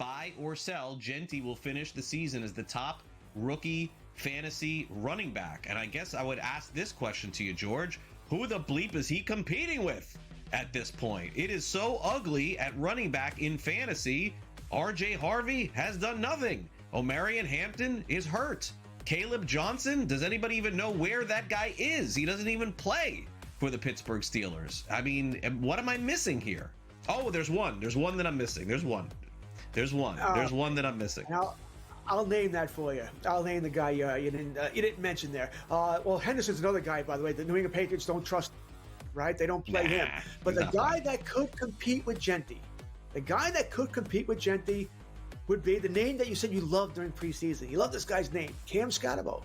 buy or sell, Gentry will finish the season as the top rookie fantasy running back. And I guess I would ask this question to you, George. Who the bleep is he competing with at this point? It is so ugly at running back in fantasy. RJ Harvey has done nothing. Omarion Hampton is hurt. Caleb Johnson, does anybody even know where that guy is? He doesn't even play for the Pittsburgh Steelers. I mean, what am I missing here? Oh, there's one. There's one that I'm missing. There's one that I'm missing. I'll name that for you. I'll name the guy you didn't mention there. Well, Henderson's another guy, by the way. The New England Patriots don't trust, right? They don't play him. But the guy that could compete with Gentry, would be the name that you said you loved during preseason. You love this guy's name, Cam Scotabo,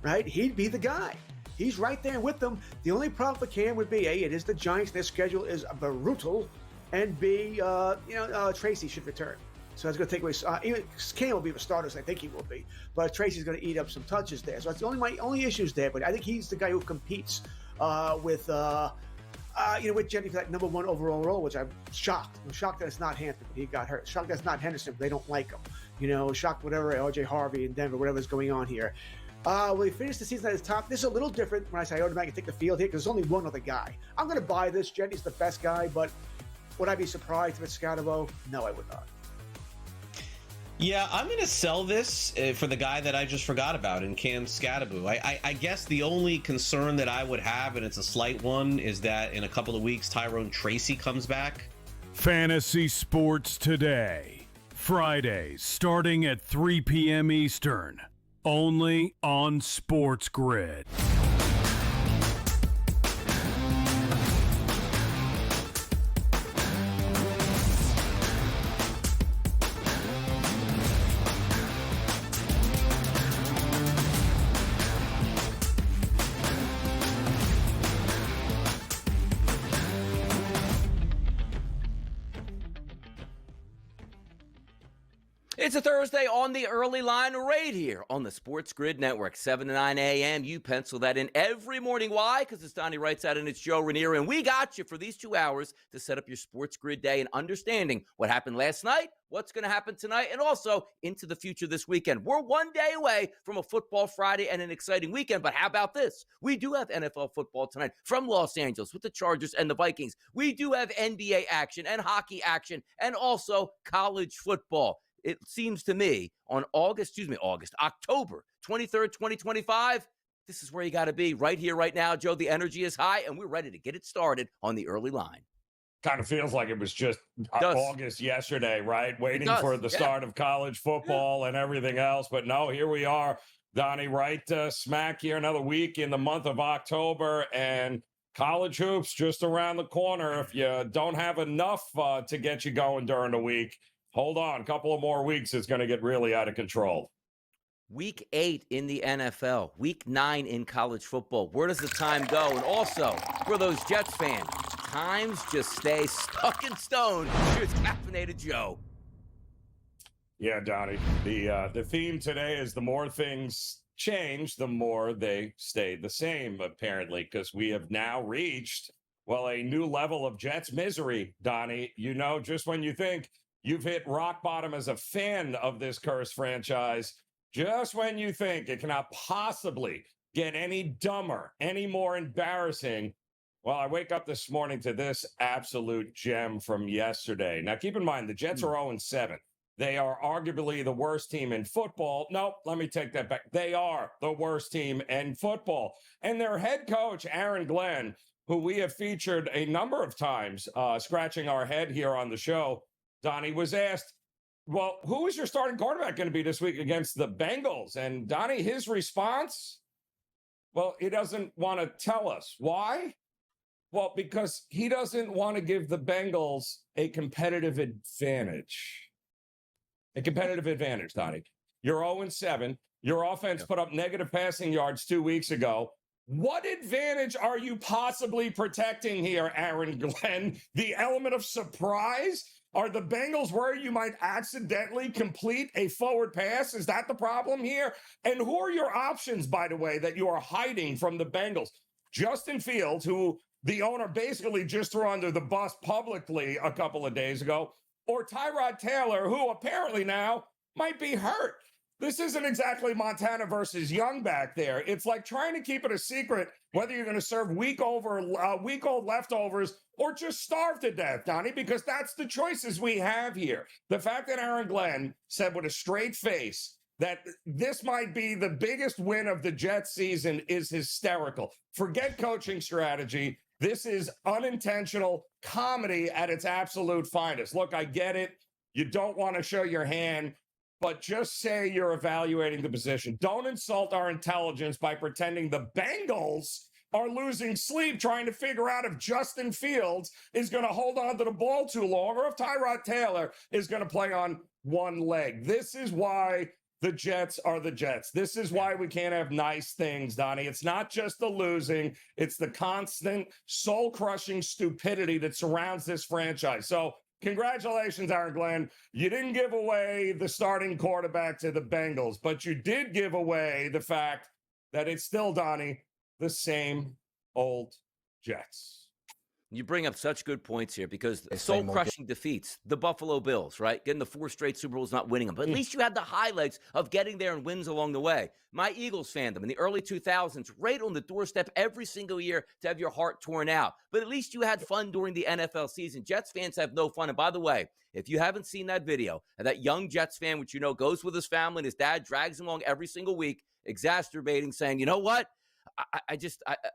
right? He'd be the guy. He's right there with them. The only problem for Cam would be, A, it is the Giants. Their schedule is brutal. And B, Tracy should return. So that's going to take away. Cam will be the starters. I think he will be. But Tracy's going to eat up some touches there. So that's my only issues there. But I think he's the guy who competes with Gentry for that number one overall role, which I'm shocked. I'm shocked that it's not Hampton. He got hurt. Shocked that it's not Henderson. They don't like him. Shocked whatever, RJ Harvey in Denver, whatever's going on here. Will he finish the season at his top? This is a little different when I say I automatically take the field here because there's only one other guy. I'm going to buy this. Gentry's the best guy, but would I be surprised if it's Scotabo? No, I would not. Yeah, I'm going to sell this for the guy that I just forgot about in Cam Scotabo. I guess the only concern that I would have, and it's a slight one, is that in a couple of weeks, Tyrone Tracy comes back. Fantasy Sports Today. Fridays starting at 3 p.m. Eastern. Only on SportsGrid. It's a Thursday on the early line right here on the Sports Grid Network, 7 to 9 a.m. You pencil that in every morning. Why? Because it's Donnie Wrights out and it's Joe Ranieri, and we got you for these 2 hours to set up your Sports Grid day and understanding what happened last night, what's going to happen tonight, and also into the future this weekend. We're 1 day away from a football Friday and an exciting weekend, but how about this? We do have NFL football tonight from Los Angeles with the Chargers and the Vikings. We do have NBA action and hockey action and also college football. It seems to me on October 23rd, 2025, this is where you got to be right here, right now. Joe, the energy is high, and we're ready to get it started on the early line. Kind of feels like it was just August yesterday, right? Waiting for the start of college football and everything else. But no, here we are, Donnie, right smack here, another week in the month of October, and college hoops just around the corner. If you don't have enough to get you going during the week, hold on, a couple of more weeks, it's going to get really out of control. Week 8 in the NFL, Week 9 in college football. Where does the time go? And also, for those Jets fans, times just stay stuck in stone. Here's Caffeinated Joe. Yeah, Donnie, the theme today is the more things change, the more they stay the same, apparently, because we have now reached, a new level of Jets misery, Donnie. Just when you think you've hit rock bottom as a fan of this cursed franchise, just when you think it cannot possibly get any dumber, any more embarrassing, I wake up this morning to this absolute gem from yesterday. Now, keep in mind, the Jets are 0-7. They are arguably the worst team in football. Nope, let me take that back. They are the worst team in football. And their head coach, Aaron Glenn, who we have featured a number of times, scratching our head here on the show, Donnie, was asked, who is your starting quarterback going to be this week against the Bengals? And Donnie, his response, he doesn't want to tell us. Why? Because he doesn't want to give the Bengals a competitive advantage. A competitive advantage, Donnie. You're 0-7. Your offense put up negative passing yards 2 weeks ago. What advantage are you possibly protecting here, Aaron Glenn? The element of surprise? Are the Bengals worried you might accidentally complete a forward pass? Is that the problem here? And who are your options, by the way, that you are hiding from the Bengals? Justin Fields, who the owner basically just threw under the bus publicly a couple of days ago. or Tyrod Taylor, who apparently now might be hurt. This isn't exactly Montana versus Young back there. It's like trying to keep it a secret whether you're going to serve week-old leftovers or just starve to death, Donnie, because that's the choices we have here. The fact that Aaron Glenn said with a straight face that this might be the biggest win of the Jets season is hysterical. Forget coaching strategy. This is unintentional comedy at its absolute finest. Look, I get it. You don't want to show your hand, but just say you're evaluating the position. Don't insult our intelligence by pretending the Bengals are losing sleep trying to figure out if Justin Fields is going to hold on to the ball too long or if Tyrod Taylor is going to play on one leg. This is why the Jets are the Jets. This is why we can't have nice things, Donnie. It's not just the losing. It's the constant soul-crushing stupidity that surrounds this franchise. So congratulations, Aaron Glenn. You didn't give away the starting quarterback to the Bengals, but you did give away the fact that it's still, Donnie, the same old Jets. You bring up such good points here because soul-crushing defeats, the Buffalo Bills, right? Getting the 4 straight Super Bowls, not winning them. But at least you had the highlights of getting there and wins along the way. My Eagles fandom in the early 2000s, right on the doorstep every single year to have your heart torn out. But at least you had fun during the NFL season. Jets fans have no fun. And by the way, if you haven't seen that video of that young Jets fan, which you know goes with his family and his dad drags him along every single week, exacerbating, saying, you know what?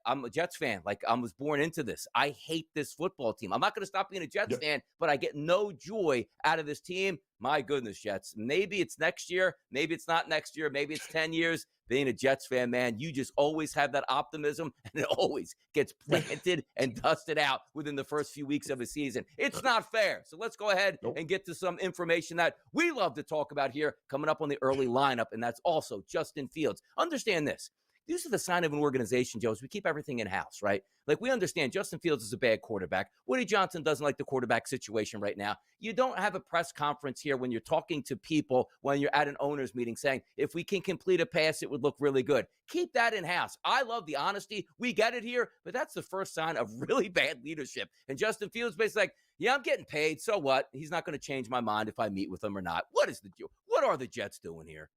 I'm a Jets fan. Like, I was born into this. I hate this football team. I'm not going to stop being a Jets fan, but I get no joy out of this team. My goodness, Jets. Maybe it's next year. Maybe it's not next year. Maybe it's 10 years. Being a Jets fan, man, you just always have that optimism, and it always gets planted and dusted out within the first few weeks of a season. It's not fair. So let's go ahead and get to some information that we love to talk about here coming up on the early lineup, and that's also Justin Fields. Understand this. These are the sign of an organization, Joe, is we keep everything in-house, right? Like, we understand Justin Fields is a bad quarterback. Woody Johnson doesn't like the quarterback situation right now. You don't have a press conference here when you're talking to people, when you're at an owner's meeting saying, if we can complete a pass, it would look really good. Keep that in-house. I love the honesty. We get it here, but that's the first sign of really bad leadership. And Justin Fields basically like, yeah, I'm getting paid. So what? He's not going to change my mind if I meet with him or not. What is the deal? What are the Jets doing here?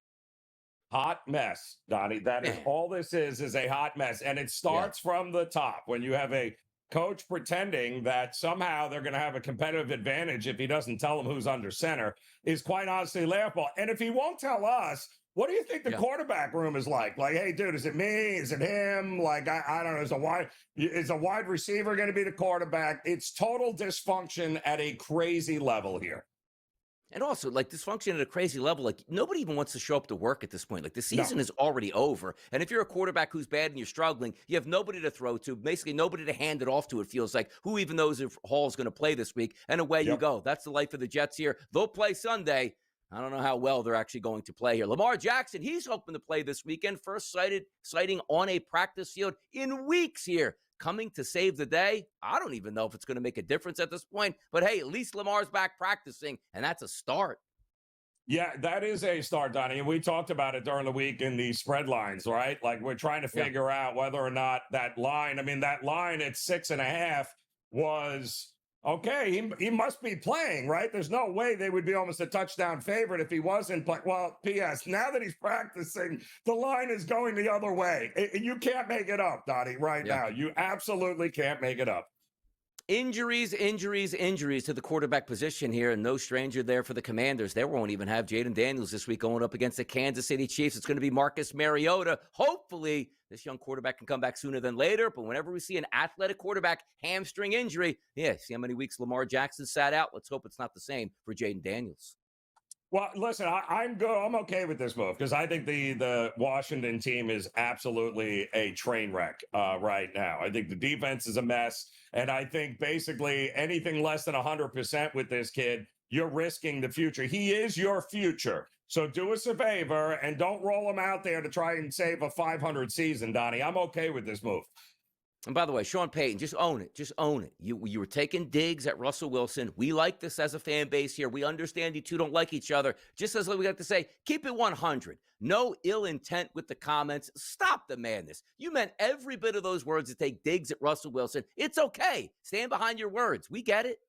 Hot mess, Donnie. That is all this is a hot mess. And it starts from the top when you have a coach pretending that somehow they're going to have a competitive advantage if he doesn't tell them who's under center is quite honestly laughable. And if he won't tell us, what do you think the quarterback room is like? Like, hey, dude, is it me? Is it him? Like, I don't know. Is a wide receiver going to be the quarterback? It's total dysfunction at a crazy level here. And also, like, dysfunction at a crazy level. Like, nobody even wants to show up to work at this point. Like, the season is already over. And if you're a quarterback who's bad and you're struggling, you have nobody to throw to, basically nobody to hand it off to, it feels like. Who even knows if Hall's going to play this week? And away you go. That's the life of the Jets here. They'll play Sunday. I don't know how well they're actually going to play here. Lamar Jackson, he's hoping to play this weekend. First sighting on a practice field in weeks here. Coming to save the day. I don't even know if it's going to make a difference at this point. But, hey, at least Lamar's back practicing, and that's a start. Yeah, that is a start, Donnie. And we talked about it during the week in the spread lines, right? Like, we're trying to figure out whether or not that line, that line at 6.5 was okay. He must be playing, right? There's no way they would be almost a touchdown favorite if he wasn't playing. Well, P.S., now that he's practicing, the line is going the other way. You can't make it up, Donnie, right now. You absolutely can't make it up. Injuries to the quarterback position here, and no stranger there for the Commanders. They won't even have Jaden Daniels this week going up against the Kansas City Chiefs. It's going to be Marcus Mariota. Hopefully, this young quarterback can come back sooner than later, but whenever we see an athletic quarterback hamstring injury, see how many weeks Lamar Jackson sat out? Let's hope it's not the same for Jaden Daniels. Well, listen, I'm good. I'm okay with this move because I think the Washington team is absolutely a train wreck right now. I think the defense is a mess, and I think basically anything less than 100% with this kid, you're risking the future. He is your future. So do us a favor and don't roll him out there to try and save a 500 season, Donnie. I'm okay with this move. And by the way, Sean Payton, just own it. Just own it. You were taking digs at Russell Wilson. We like this as a fan base here. We understand you two don't like each other. Just as we have to say, keep it 100. No ill intent with the comments. Stop the madness. You meant every bit of those words to take digs at Russell Wilson. It's okay. Stand behind your words. We get it.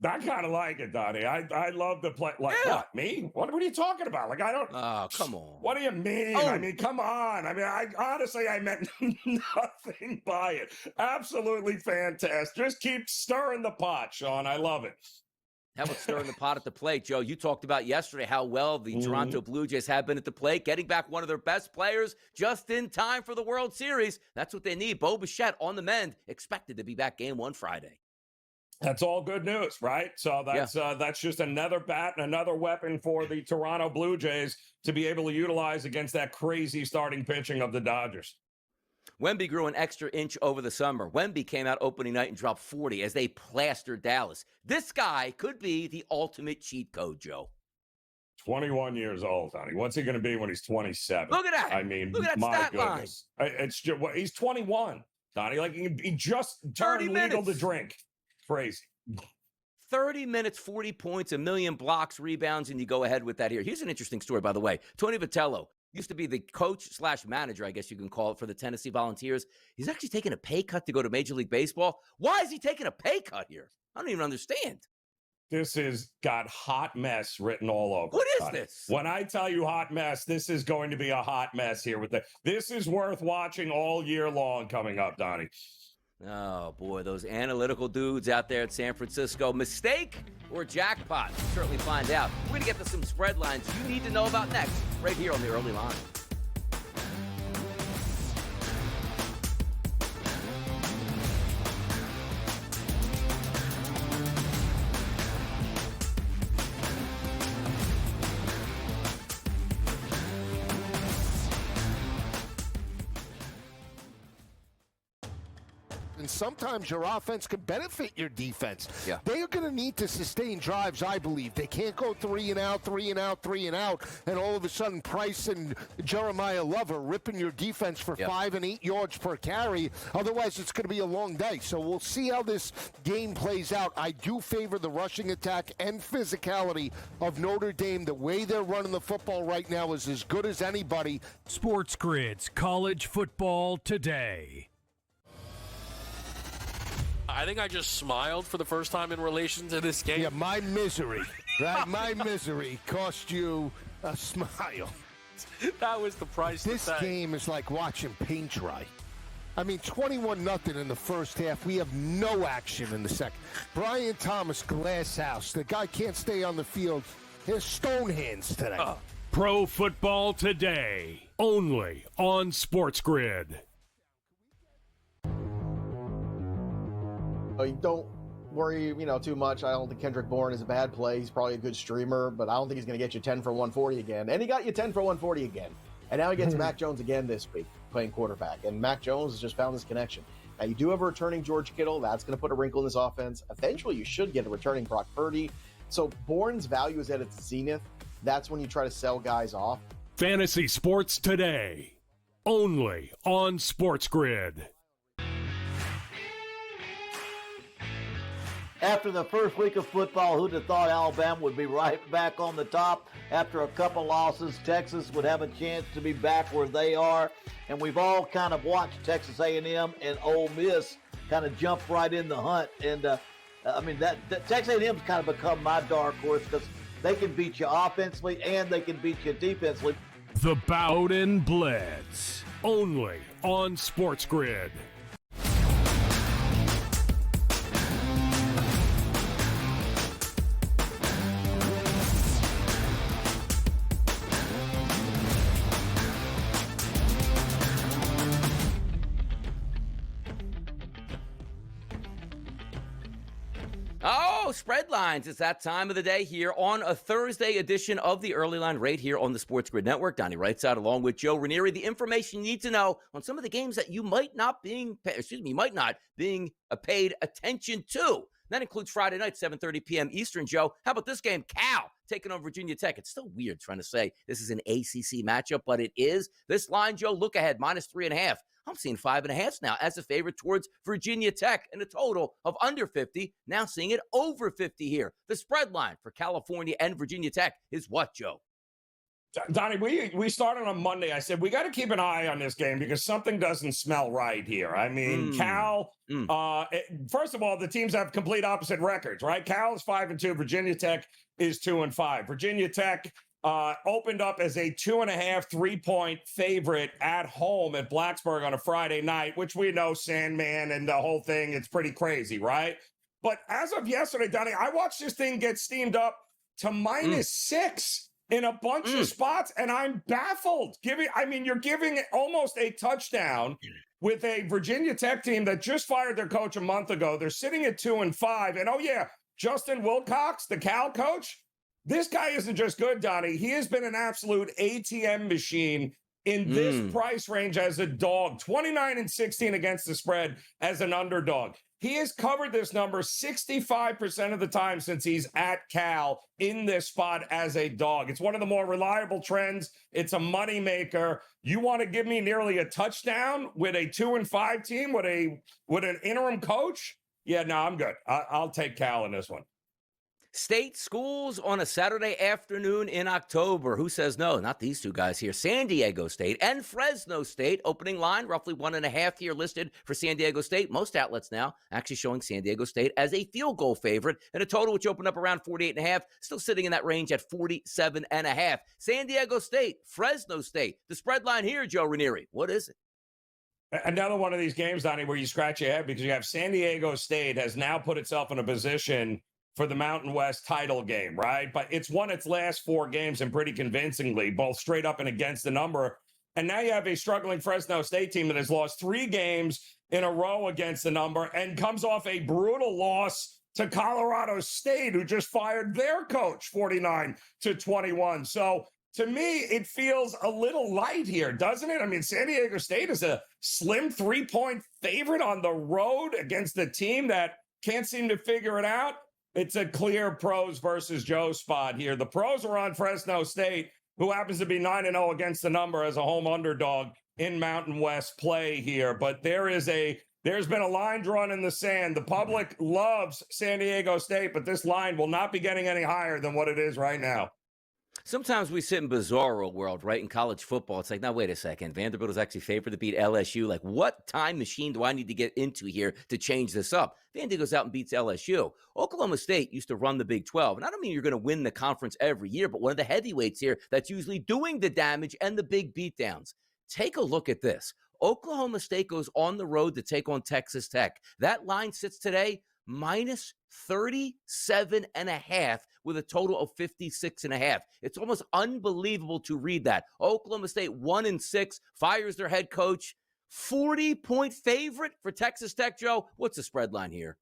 I kind of like it, Donnie. I love the play. Like, what, me? What are you talking about? Like, I don't. Oh, come on. What do you mean? Oh. I mean, come on. I mean, I honestly meant nothing by it. Absolutely fantastic. Just keep stirring the pot, Sean. I love it. How about stirring the pot at the plate, Joe? You talked about yesterday how well the Toronto Blue Jays have been at the plate, getting back one of their best players just in time for the World Series. That's what they need. Bo Bichette on the mend, expected to be back game 1 Friday. That's all good news, right? So that's just another bat and another weapon for the Toronto Blue Jays to be able to utilize against that crazy starting pitching of the Dodgers. Wemby grew an extra inch over the summer. Wemby came out opening night and dropped 40 as they plastered Dallas. This guy could be the ultimate cheat code, Joe. 21 years old, Donnie. What's he going to be when he's 27? Look at that. I mean, look at that my stat goodness. It's just, he's 21, Donnie. Like, he just turned legal to drink. Crazy. 30 minutes, 40 points, 1 million blocks, rebounds, and you go ahead with that here. Here's an interesting story, by the way. Tony Vitello used to be the coach/manager, I guess you can call it, for the Tennessee Volunteers. He's actually taking a pay cut to go to Major League Baseball. Why is he taking a pay cut here? I don't even understand. This has got hot mess written all over. What is this? When I tell you hot mess, this is going to be a hot mess here. This is worth watching all year long coming up, Donnie. Oh, boy, those analytical dudes out there at San Francisco. Mistake or jackpot? We'll certainly find out. We're going to get to some spread lines you need to know about next, right here on the Early Line. And sometimes your offense can benefit your defense. Yeah. They are going to need to sustain drives, I believe. They can't go 3 and out, 3 and out, 3 and out, and all of a sudden Price and Jeremiah Love are ripping your defense for 5 and 8 yards per carry. Otherwise, it's going to be a long day. So we'll see how this game plays out. I do favor the rushing attack and physicality of Notre Dame. The way they're running the football right now is as good as anybody. SportsGrid's College Football Today. I think I just smiled for the first time in relation to this game. Yeah, my misery, right? My misery cost you a smile. That was the price. This game is like watching paint dry. I mean, 21-0 in the first half. We have no action in the second. Brian Thomas, glass house. The guy can't stay on the field. His stone hands today. Pro Football Today, only on SportsGrid. Don't worry, too much. I don't think Kendrick Bourne is a bad play. He's probably a good streamer, but I don't think he's going to get you 10 for 140 again. And he got you 10 for 140 again. And now he gets Mac Jones again this week playing quarterback. And Mac Jones has just found this connection. Now, you do have a returning George Kittle. That's going to put a wrinkle in this offense. Eventually, you should get a returning Brock Purdy. So Bourne's value is at its zenith. That's when you try to sell guys off. Fantasy Sports Today, only on SportsGrid. After the first week of football, who'd have thought Alabama would be right back on the top? After a couple losses, Texas would have a chance to be back where they are. And we've all kind of watched Texas A&M and Ole Miss kind of jump right in the hunt. And, that Texas A&M's kind of become my dark horse because they can beat you offensively and they can beat you defensively. The Bowden Blitz, only on SportsGrid. Spread lines. It's that time of the day here on a Thursday edition of the Early Line right here on the SportsGrid Network. Donnie Wrightside along with Joe Ranieri. The information you need to know on some of the games that you might not being paid attention to. That includes Friday night, 7:30 p.m. Eastern, Joe. How about this game? Cal taking on Virginia Tech. It's still weird trying to say this is an ACC matchup, but it is. This line, Joe, look ahead, -3.5. I'm seeing 5.5 now as a favorite towards Virginia Tech and a total of under 50. Now seeing it over 50 here. The spread line for California and Virginia Tech is what, Joe? Donnie, we started on Monday. I said we got to keep an eye on this game because something doesn't smell right here. I mean, Cal. First of all, the teams have complete opposite records, right? Cal is 5-2. Virginia Tech is 2-5. Virginia Tech opened up as a 2.5, 3-point favorite at home at Blacksburg on a Friday night, which we know Sandman and the whole thing. It's pretty crazy, right? But as of yesterday, Donnie, I watched this thing get steamed up to -6 in a bunch of spots, and I'm baffled. You're giving almost a touchdown with a Virginia Tech team that just fired their coach a month ago. They're sitting at 2-5, and oh yeah, Justin Wilcox, the Cal coach, this guy isn't just good, Donnie. He has been an absolute ATM machine in this price range as a dog, 29-16 against the spread as an underdog. He has covered this number 65% of the time since he's at Cal in this spot as a dog. It's one of the more reliable trends. It's a moneymaker. You want to give me nearly a touchdown with a 2-5 team with an interim coach? Yeah, no, I'm good. I'll take Cal in this one. State schools on a Saturday afternoon in October. Who says no? Not these two guys here. San Diego State and Fresno State. Opening line, roughly 1.5 here listed for San Diego State. Most outlets now actually showing San Diego State as a field goal favorite. And a total which opened up around 48.5. Still sitting in that range at 47.5. San Diego State, Fresno State. The spread line here, Joe Ranieri. What is it? Another one of these games, Donnie, where you scratch your head because you have San Diego State has now put itself in a position for the Mountain West title game, right? But it's won its last 4 games and pretty convincingly, both straight up and against the number. And now you have a struggling Fresno State team that has lost 3 games in a row against the number and comes off a brutal loss to Colorado State, who just fired their coach 49-21. So to me, it feels a little light here, doesn't it? I mean, San Diego State is a slim 3-point favorite on the road against a team that can't seem to figure it out. It's a clear pros versus Joe spot here. The pros are on Fresno State, who happens to be 9-0 against the number as a home underdog in Mountain West play here. But there's been a line drawn in the sand. The public loves San Diego State, but this line will not be getting any higher than what it is right now. Sometimes we sit in bizarro world, right? In college football, it's like, now, wait a second. Vanderbilt is actually favored to beat LSU. Like, what time machine do I need to get into here to change this up? Vandy goes out and beats LSU. Oklahoma State used to run the Big 12. And I don't mean you're going to win the conference every year, but one of the heavyweights here that's usually doing the damage and the big beatdowns. Take a look at this. Oklahoma State goes on the road to take on Texas Tech. That line sits today -37.5 with a total of 56.5. It's almost unbelievable to read that. Oklahoma State 1-6, fires their head coach. 40-point favorite for Texas Tech, Joe. What's the spread line here?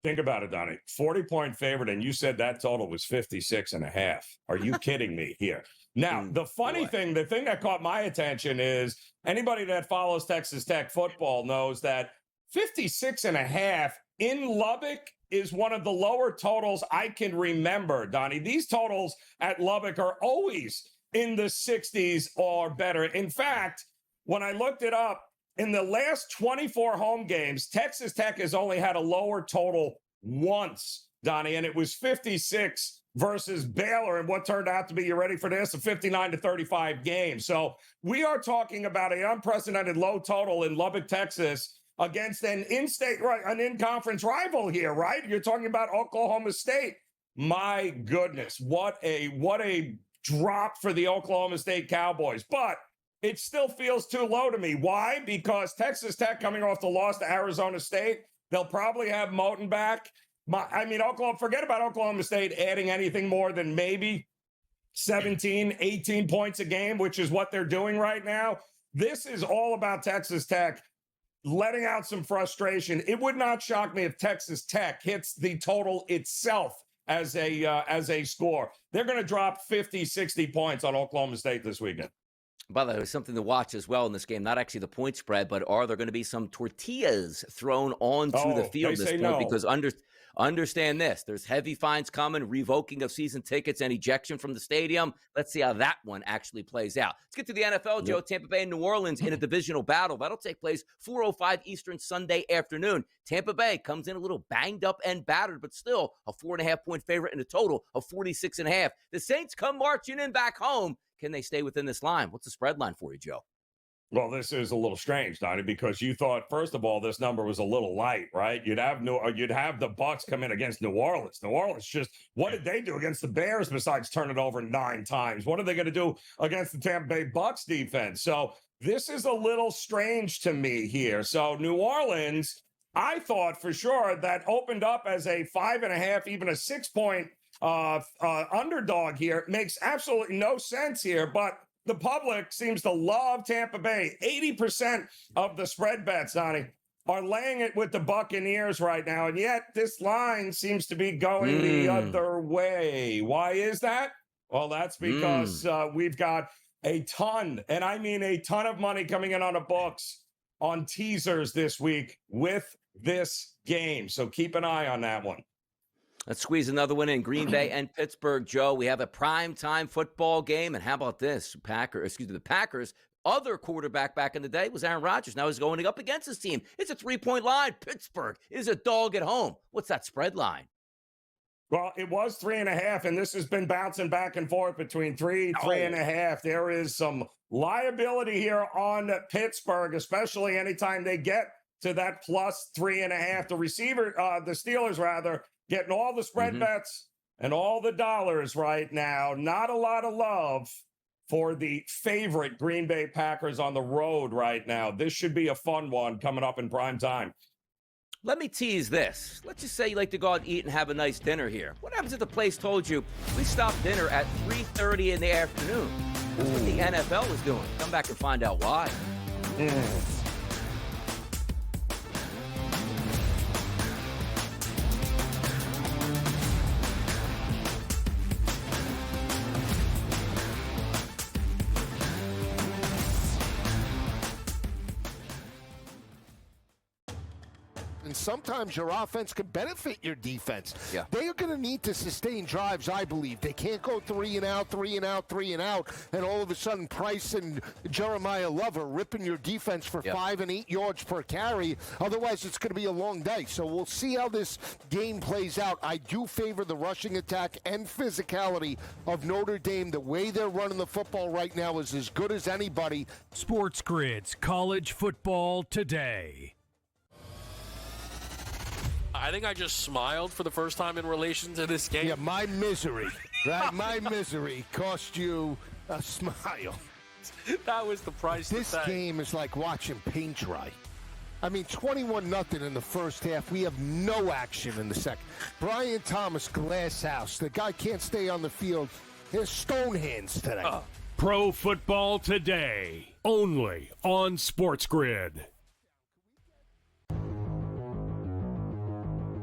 Think about it, Donnie. 40-point favorite, and you said that total was 56.5. Are you kidding me here? Now, the funny thing, the thing that caught my attention is anybody that follows Texas Tech football knows that 56.5 in Lubbock is one of the lower totals I can remember, Donnie. These totals at Lubbock are always in the 60s or better. In fact, when I looked it up, in the last 24 home games, Texas Tech has only had a lower total once, Donnie, and it was 56 versus Baylor and what turned out to be, you ready for this, a 59-35 game. So we are talking about an unprecedented low total in Lubbock, Texas, against an in-state, right, an in-conference rival here, right? You're talking about Oklahoma State. My goodness, what a drop for the Oklahoma State Cowboys. But it still feels too low to me. Why? Because Texas Tech coming off the loss to Arizona State, they'll probably have Moten back. Forget about Oklahoma State adding anything more than maybe 17, 18 points a game, which is what they're doing right now. This is all about Texas Tech letting out some frustration. It would not shock me if Texas Tech hits the total itself as a score. They're going to drop 50, 60 points on Oklahoma State this weekend. By the way, something to watch as well in this game, not actually the point spread, but are there going to be some tortillas thrown onto the field this point? No. Because understand this, there's heavy fines coming, revoking of season tickets and ejection from the stadium. Let's see how that one actually plays out. Let's get to the NFL, Joe. Tampa Bay and New Orleans in a divisional battle. That'll take place 4:05 Eastern Sunday afternoon. Tampa Bay comes in a little banged up and battered, but still a 4.5-point favorite and a total of 46.5. The Saints come marching in back home. Can they stay within this line? What's the spread line for you, Joe? Well, this is a little strange, Donnie, because you thought, first of all, this number was a little light, right? You'd have the Bucs come in against New Orleans. New Orleans what did they do against the Bears besides turn it over 9 times? What are they going to do against the Tampa Bay Bucs defense? So this is a little strange to me here. So New Orleans, I thought for sure that opened up as a 5.5, even a 6-point underdog here. It makes absolutely no sense here, but the public seems to love Tampa Bay. 80% of the spread bets, Donnie, are laying it with the Buccaneers right now, and yet this line seems to be going the other way. Why is that? Well, that's because we've got a ton, and I mean a ton of money coming in on the books on teasers this week with this game. So keep an eye on that one. Let's squeeze another one in. Green Bay and Pittsburgh, Joe. We have a primetime football game. And how about this? The Packers' other quarterback back in the day was Aaron Rodgers. Now he's going up against his team. It's a 3-point line. Pittsburgh is a dog at home. What's that spread line? Well, it was 3.5, and this has been bouncing back and forth between 3.5. There is some liability here on Pittsburgh, especially anytime they get to that plus 3.5. The Steelers, rather, getting all the spread bets and all the dollars right now. Not a lot of love for the favorite Green Bay Packers on the road right now. This should be a fun one coming up in prime time. Let me tease this. Let's just say you like to go out and eat and have a nice dinner here. What happens if the place told you, we stop dinner at 3:30 in the afternoon? That's what the NFL is doing. Come back and find out why. And sometimes your offense can benefit your defense. Yeah. They are going to need to sustain drives, I believe. They can't go 3 and out, and all of a sudden Price and Jeremiah Love are ripping your defense for 5 and 8 yards per carry. Otherwise, it's going to be a long day. So we'll see how this game plays out. I do favor the rushing attack and physicality of Notre Dame. The way they're running the football right now is as good as anybody. SportsGrid's College Football Today. I think I just smiled for the first time in relation to this game. Yeah, my misery, right? My misery cost you a smile. That was the price to This pay. game is like watching paint dry. I mean, 21-0 in the first half. We have no action in the second. Brian Thomas, glass house. The guy can't stay on the field. There's stone hands today. Pro Football Today, only on SportsGrid.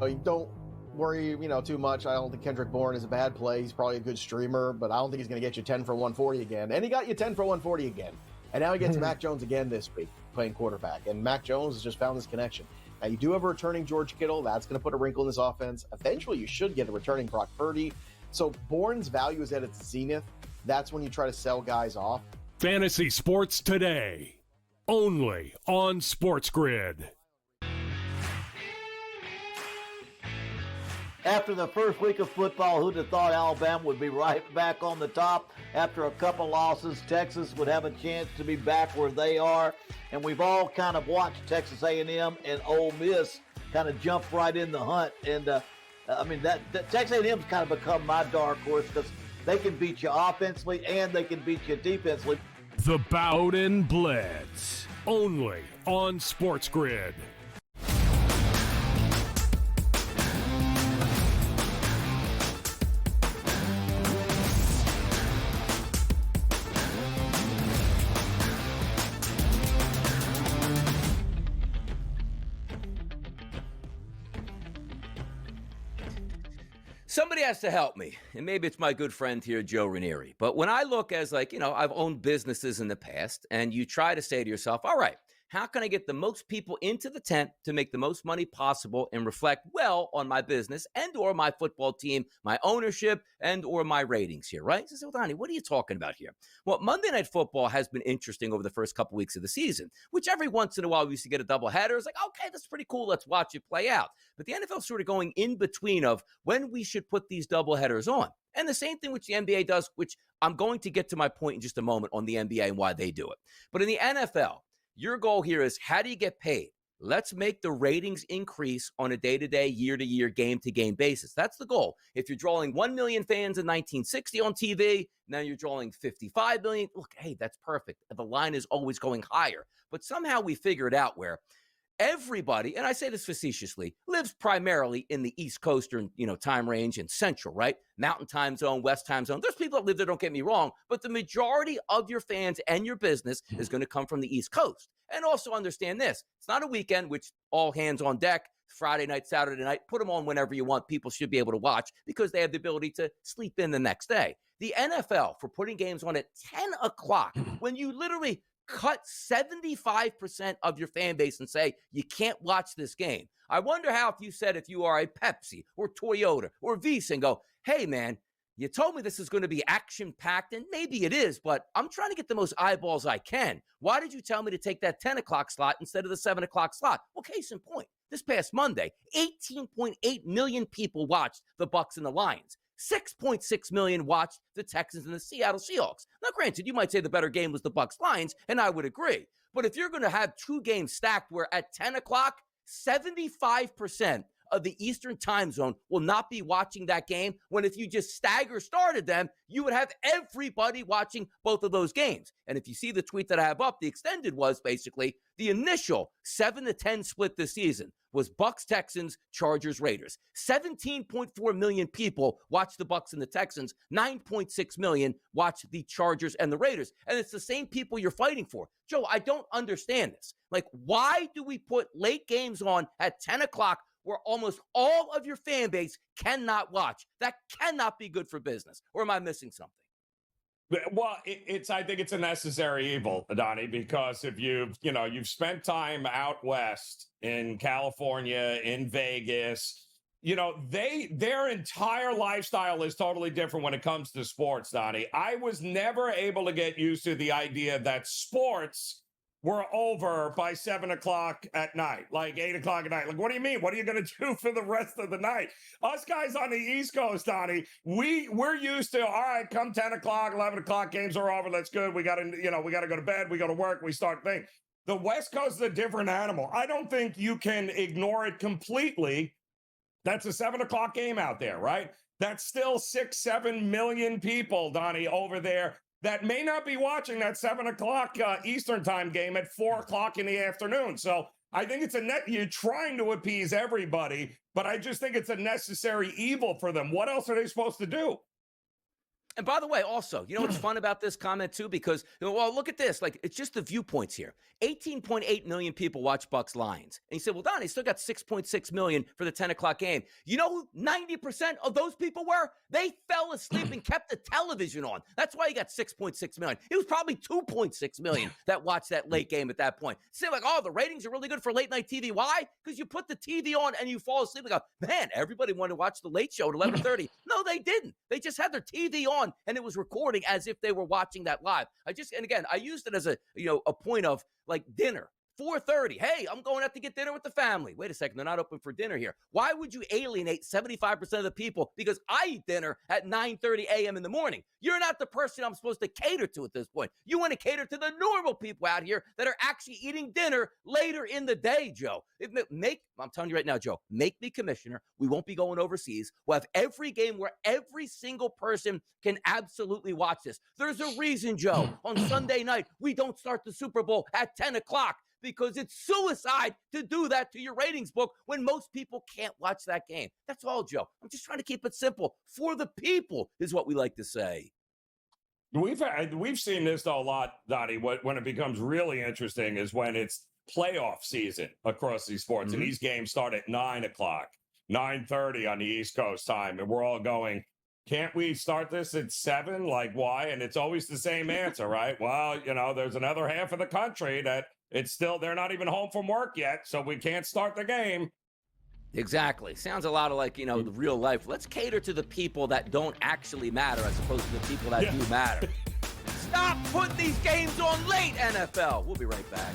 You don't worry, too much. I don't think Kendrick Bourne is a bad play. He's probably a good streamer, but I don't think he's going to get you 10 for 140 again. And he got you 10 for 140 again. And now he gets Mac Jones again this week playing quarterback. And Mac Jones has just found this connection. Now, you do have a returning George Kittle. That's going to put a wrinkle in this offense. Eventually, you should get a returning Brock Purdy. So Bourne's value is at its zenith. That's when you try to sell guys off. Fantasy Sports Today, only on SportsGrid. After the first week of football, who'd have thought Alabama would be right back on the top? After a couple losses, Texas would have a chance to be back where they are. And we've all kind of watched Texas A&M and Ole Miss kind of jump right in the hunt. And, that Texas A&M's kind of become my dark horse because they can beat you offensively and they can beat you defensively. The Bowden Blitz, only on SportsGrid. Somebody has to help me, and maybe it's my good friend here, Joe Ranieri. But when I look as I've owned businesses in the past, and you try to say to yourself, all right, how can I get the most people into the tent to make the most money possible and reflect well on my business and or my football team, my ownership, and or my ratings here, right? So, well, Donnie, what are you talking about here? Well, Monday Night Football has been interesting over the first couple weeks of the season, which every once in a while we used to get a doubleheader. It's like, okay, that's pretty cool. Let's watch it play out. But the NFL is sort of going in between of when we should put these doubleheaders on. And the same thing which the NBA does, which I'm going to get to my point in just a moment on the NBA and why they do it. But in the NFL, your goal here is how do you get paid? Let's make the ratings increase on a day-to-day, year-to-year, game-to-game basis. That's the goal. If you're drawing 1 million fans in 1960 on TV, now you're drawing 55 million. Look, hey, that's perfect. The line is always going higher. But somehow we figure it out where everybody, and I say this facetiously, lives primarily in the East Coastern, time range and Central, right? Mountain time zone, West time zone. There's people that live there, don't get me wrong, but the majority of your fans and your business is going to come from the East Coast. And also understand this, it's not a weekend, which all hands on deck, Friday night, Saturday night, put them on whenever you want. People should be able to watch because they have the ability to sleep in the next day. The NFL, for putting games on at 10 o'clock, when you literally cut 75% of your fan base and say, you can't watch this game. I wonder how if you are a Pepsi or Toyota or Visa and go, hey, man, you told me this is going to be action-packed, and maybe it is, but I'm trying to get the most eyeballs I can. Why did you tell me to take that 10 o'clock slot instead of the 7 o'clock slot? Well, case in point, this past Monday, 18.8 million people watched the Bucs and the Lions. 6.6 million watched the Texans and the Seattle Seahawks. Now, granted, you might say the better game was the Bucs-Lions, and I would agree. But if you're going to have two games stacked where at 10 o'clock, 75% of the Eastern time zone will not be watching that game, when if you just stagger started them, you would have everybody watching both of those games. And if you see the tweet that I have up, the extended was basically the initial 7-10 split this season was Bucs, Texans, Chargers, Raiders. 17.4 million people watched the Bucs and the Texans. 9.6 million watched the Chargers and the Raiders. And it's the same people you're fighting for. Joe, I don't understand this. Like, why do we put late games on at 10 o'clock where almost all of your fan base cannot watch? That cannot be good for business. Or am I missing something? Well, I think it's a necessary evil, Donnie, because if you've spent time out west in California, in Vegas, their entire lifestyle is totally different when it comes to sports, Donnie. I was never able to get used to the idea that sports were over by 7 o'clock at night, like 8 o'clock at night. Like, what do you mean? What are you going to do for the rest of the night? Us guys on the East Coast, Donnie, we're used to, all right, come 10 o'clock, 11 o'clock, games are over. That's good. We got to go to bed. We go to work. We start things. The West Coast is a different animal. I don't think you can ignore it completely. That's a 7 o'clock game out there, right? That's still 6-7 million people, Donnie, over there that may not be watching that 7 o'clock Eastern time game at 4 o'clock in the afternoon. So I think it's you're trying to appease everybody, but I just think it's a necessary evil for them. What else are they supposed to do? And by the way, also, what's fun about this comment too? Because, well, look at this. Like, it's just the viewpoints here. 18.8 million people watch Bucs Lions. And you said, well, Don, he still got 6.6 million for the 10 o'clock game. You know who 90% of those people were? They fell asleep and kept the television on. That's why he got 6.6 million. It was probably 2.6 million that watched that late game at that point. Say like, oh, the ratings are really good for late night TV. Why? Because you put the TV on and you fall asleep and go, man, everybody wanted to watch the late show at 11:30. No, they didn't. They just had their TV on and it was recording as if they were watching that live. I used it as a point of like dinner. 4:30. Hey, I'm going out to get dinner with the family. Wait a second, they're not open for dinner here. Why would you alienate 75% of the people? Because I eat dinner at 9:30 a.m. in the morning. You're not the person I'm supposed to cater to at this point. You want to cater to the normal people out here that are actually eating dinner later in the day, Joe. I'm telling you right now, Joe, make me commissioner. We won't be going overseas. We'll have every game where every single person can absolutely watch this. There's a reason, Joe, on Sunday night, we don't start the Super Bowl at 10 o'clock. Because it's suicide to do that to your ratings book when most people can't watch that game. That's all, Joe. I'm just trying to keep it simple. For the people is what we like to say. We've seen this a lot, Donnie. When it becomes really interesting is when it's playoff season across these sports. And these games start at 9 o'clock, 9:30 on the East Coast time. And we're all going, can't we start this at 7? Like, why? And it's always the same answer, right? Well, there's another half of the country that they're not even home from work yet, so we can't start the game. Exactly. Sounds a lot of like, the real life. Let's cater to the people that don't actually matter as opposed to the people that do matter. Stop putting these games on late, NFL. We'll be right back.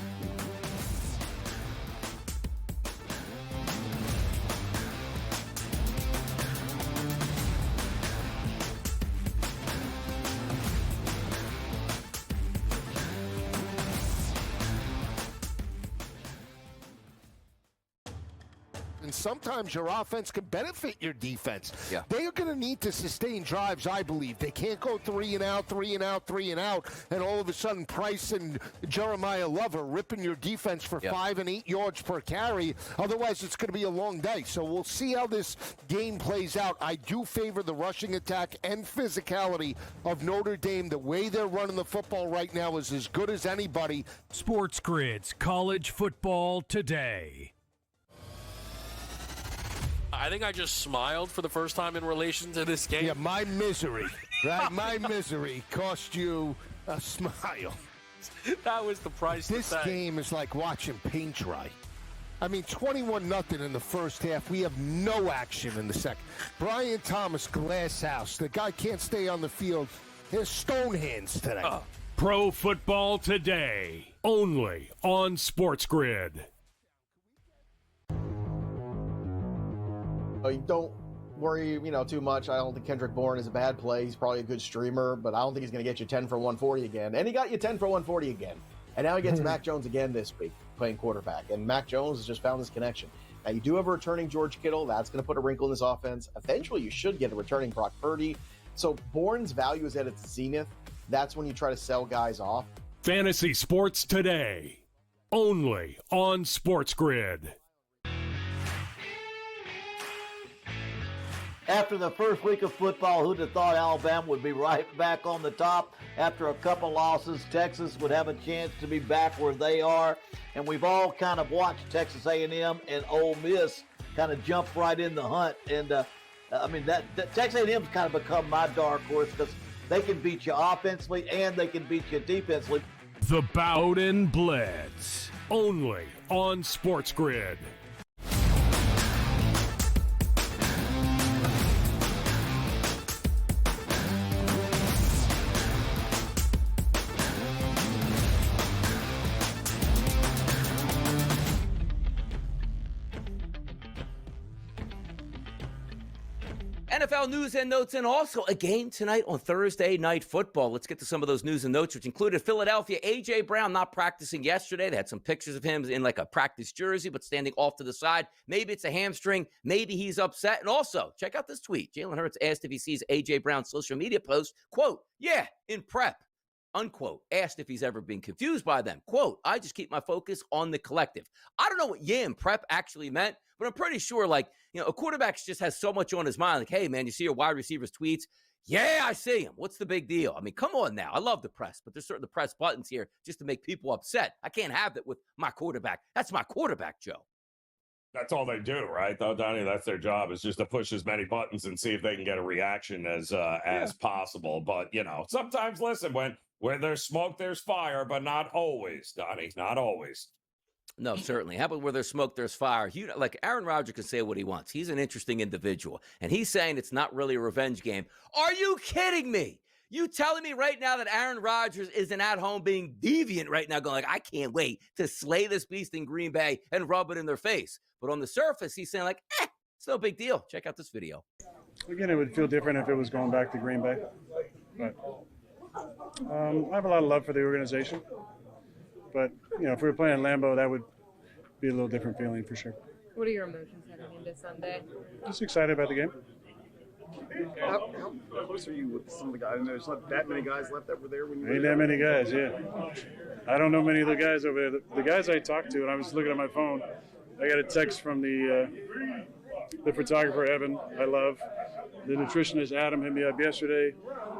sometimes your offense can benefit your defense. Yeah. They are going to need to sustain drives, I believe. They can't go 3 and out, 3 and out, 3 and out, and all of a sudden Price and Jeremiah Love are ripping your defense for 5 and 8 yards per carry. Otherwise, it's going to be a long day. So we'll see how this game plays out. I do favor the rushing attack and physicality of Notre Dame. The way they're running the football right now is as good as anybody. SportsGrid's College Football Today. I think I just smiled for the first time in relation to this game. Yeah, my misery, right? My misery cost you a smile. That was the price to This pay. game is like watching paint dry. I mean, 21-0 in the first half. We have no action in the second. Brian Thomas, glass house. The guy can't stay on the field. His stone hands today. Pro Football Today, only on SportsGrid. Don't worry, too much. I don't think Kendrick Bourne is a bad play. He's probably a good streamer, but I don't think he's going to get you 10 for 140 again. And he got you 10 for 140 again. And now he gets Mac Jones again this week playing quarterback. And Mac Jones has just found this connection. Now, you do have a returning George Kittle. That's going to put a wrinkle in this offense. Eventually, you should get a returning Brock Purdy. So Bourne's value is at its zenith. That's when you try to sell guys off. Fantasy Sports Today, only on SportsGrid. After the first week of football, who'd have thought Alabama would be right back on the top? After a couple losses, Texas would have a chance to be back where they are. And we've all kind of watched Texas A&M and Ole Miss kind of jump right in the hunt. And, that Texas A&M's kind of become my dark horse because they can beat you offensively and they can beat you defensively. The Bowden Blitz, only on SportsGrid. NFL news and notes, and also a game tonight on Thursday Night Football. Let's get to some of those news and notes, which included Philadelphia. A.J. Brown not practicing yesterday. They had some pictures of him in like a practice jersey, but standing off to the side. Maybe it's a hamstring. Maybe he's upset. And also, check out this tweet. Jalen Hurts asked if he sees A.J. Brown's social media post. Quote, yeah, in prep. Unquote. Asked if he's ever been confused by them. Quote, I just keep my focus on the collective. I don't know what yeah in prep actually meant, but I'm pretty sure, a quarterback just has so much on his mind. Like, hey, man, you see your wide receiver's tweets? Yeah, I see him. What's the big deal? I mean, come on now. I love the press, but there's certain press buttons here just to make people upset. I can't have that with my quarterback. That's my quarterback, Joe. That's all they do, right? Though, Donnie, that's their job, is just to push as many buttons and see if they can get a reaction as possible. But, sometimes, listen, when there's smoke, there's fire, but not always, Donnie, not always. No, certainly. How about where there's smoke, there's fire? Aaron Rodgers can say what he wants. He's an interesting individual, and he's saying it's not really a revenge game. Are you kidding me? You telling me right now that Aaron Rodgers isn't at home being deviant right now, going I can't wait to slay this beast in Green Bay and rub it in their face. But on the surface, he's saying it's no big deal. Check out this video. Again, it would feel different if it was going back to Green Bay. But I have a lot of love for the organization. But, if we were playing Lambeau, that would be a little different feeling for sure. What are your emotions heading into Sunday? Just excited about the game. How close are you with some of the guys? There's not that many guys left that were there when you were Ain't that many guys, yeah. I don't know many of the guys over there. The guys I talked to, and I was looking at my phone, I got a text from the photographer, Evan, I love. The nutritionist, Adam, hit me up yesterday.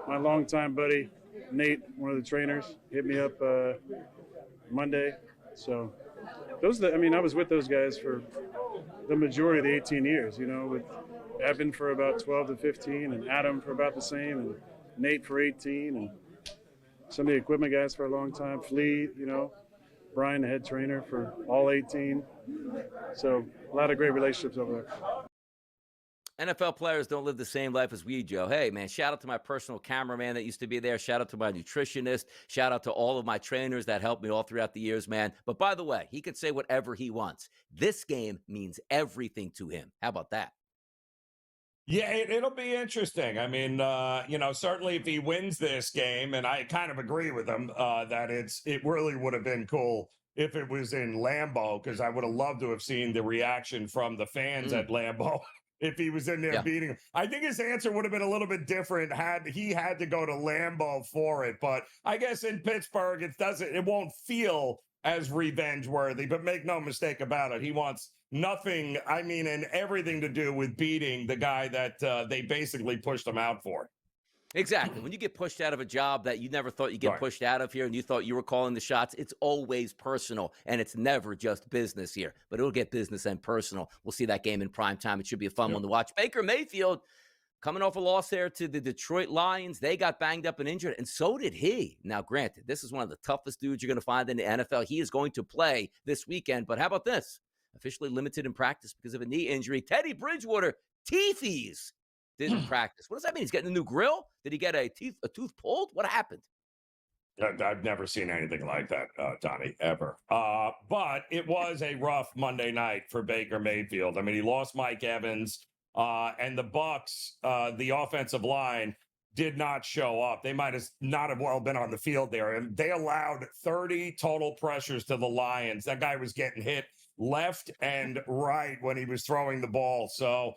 My longtime buddy, Nate, one of the trainers, hit me up Monday. So I was with those guys for the majority of the 18 years, with Evan for about 12 to 15 and Adam for about the same and Nate for 18 and some of the equipment guys for a long time. Flea, Brian, the head trainer for all 18. So a lot of great relationships over there. NFL players don't live the same life as we, Joe. Hey, man, shout out to my personal cameraman that used to be there. Shout out to my nutritionist. Shout out to all of my trainers that helped me all throughout the years, man. But by the way, he could say whatever he wants. This game means everything to him. How about that? Yeah, it'll be interesting. I mean, certainly if he wins this game, and I kind of agree with him that it really would have been cool if it was in Lambeau, because I would have loved to have seen the reaction from the fans at Lambeau if he was in there beating him. I think his answer would have been a little bit different had he had to go to Lambeau for it. But I guess in Pittsburgh, it won't feel as revenge worthy. But make no mistake about it, he wants nothing, and everything to do with beating the guy that they basically pushed him out for. Exactly. When you get pushed out of a job that you never thought you'd get pushed out of here and you thought you were calling the shots, it's always personal, and it's never just business here. But it'll get business and personal. We'll see that game in prime time. It should be a fun one to watch. Baker Mayfield coming off a loss there to the Detroit Lions. They got banged up and injured, and so did he. Now, granted, this is one of the toughest dudes you're going to find in the NFL. He is going to play this weekend. But how about this? Officially limited in practice because of a knee injury. Teddy Bridgewater, teethies. Didn't practice. What does that mean? He's getting a new grill? Did he get a tooth pulled? What happened? I've never seen anything like that, Donnie, ever. But it was a rough Monday night for Baker Mayfield. He lost Mike Evans, and the Bucs, the offensive line, did not show up. They might not have well been on the field there. And they allowed 30 total pressures to the Lions. That guy was getting hit left and right when he was throwing the ball. So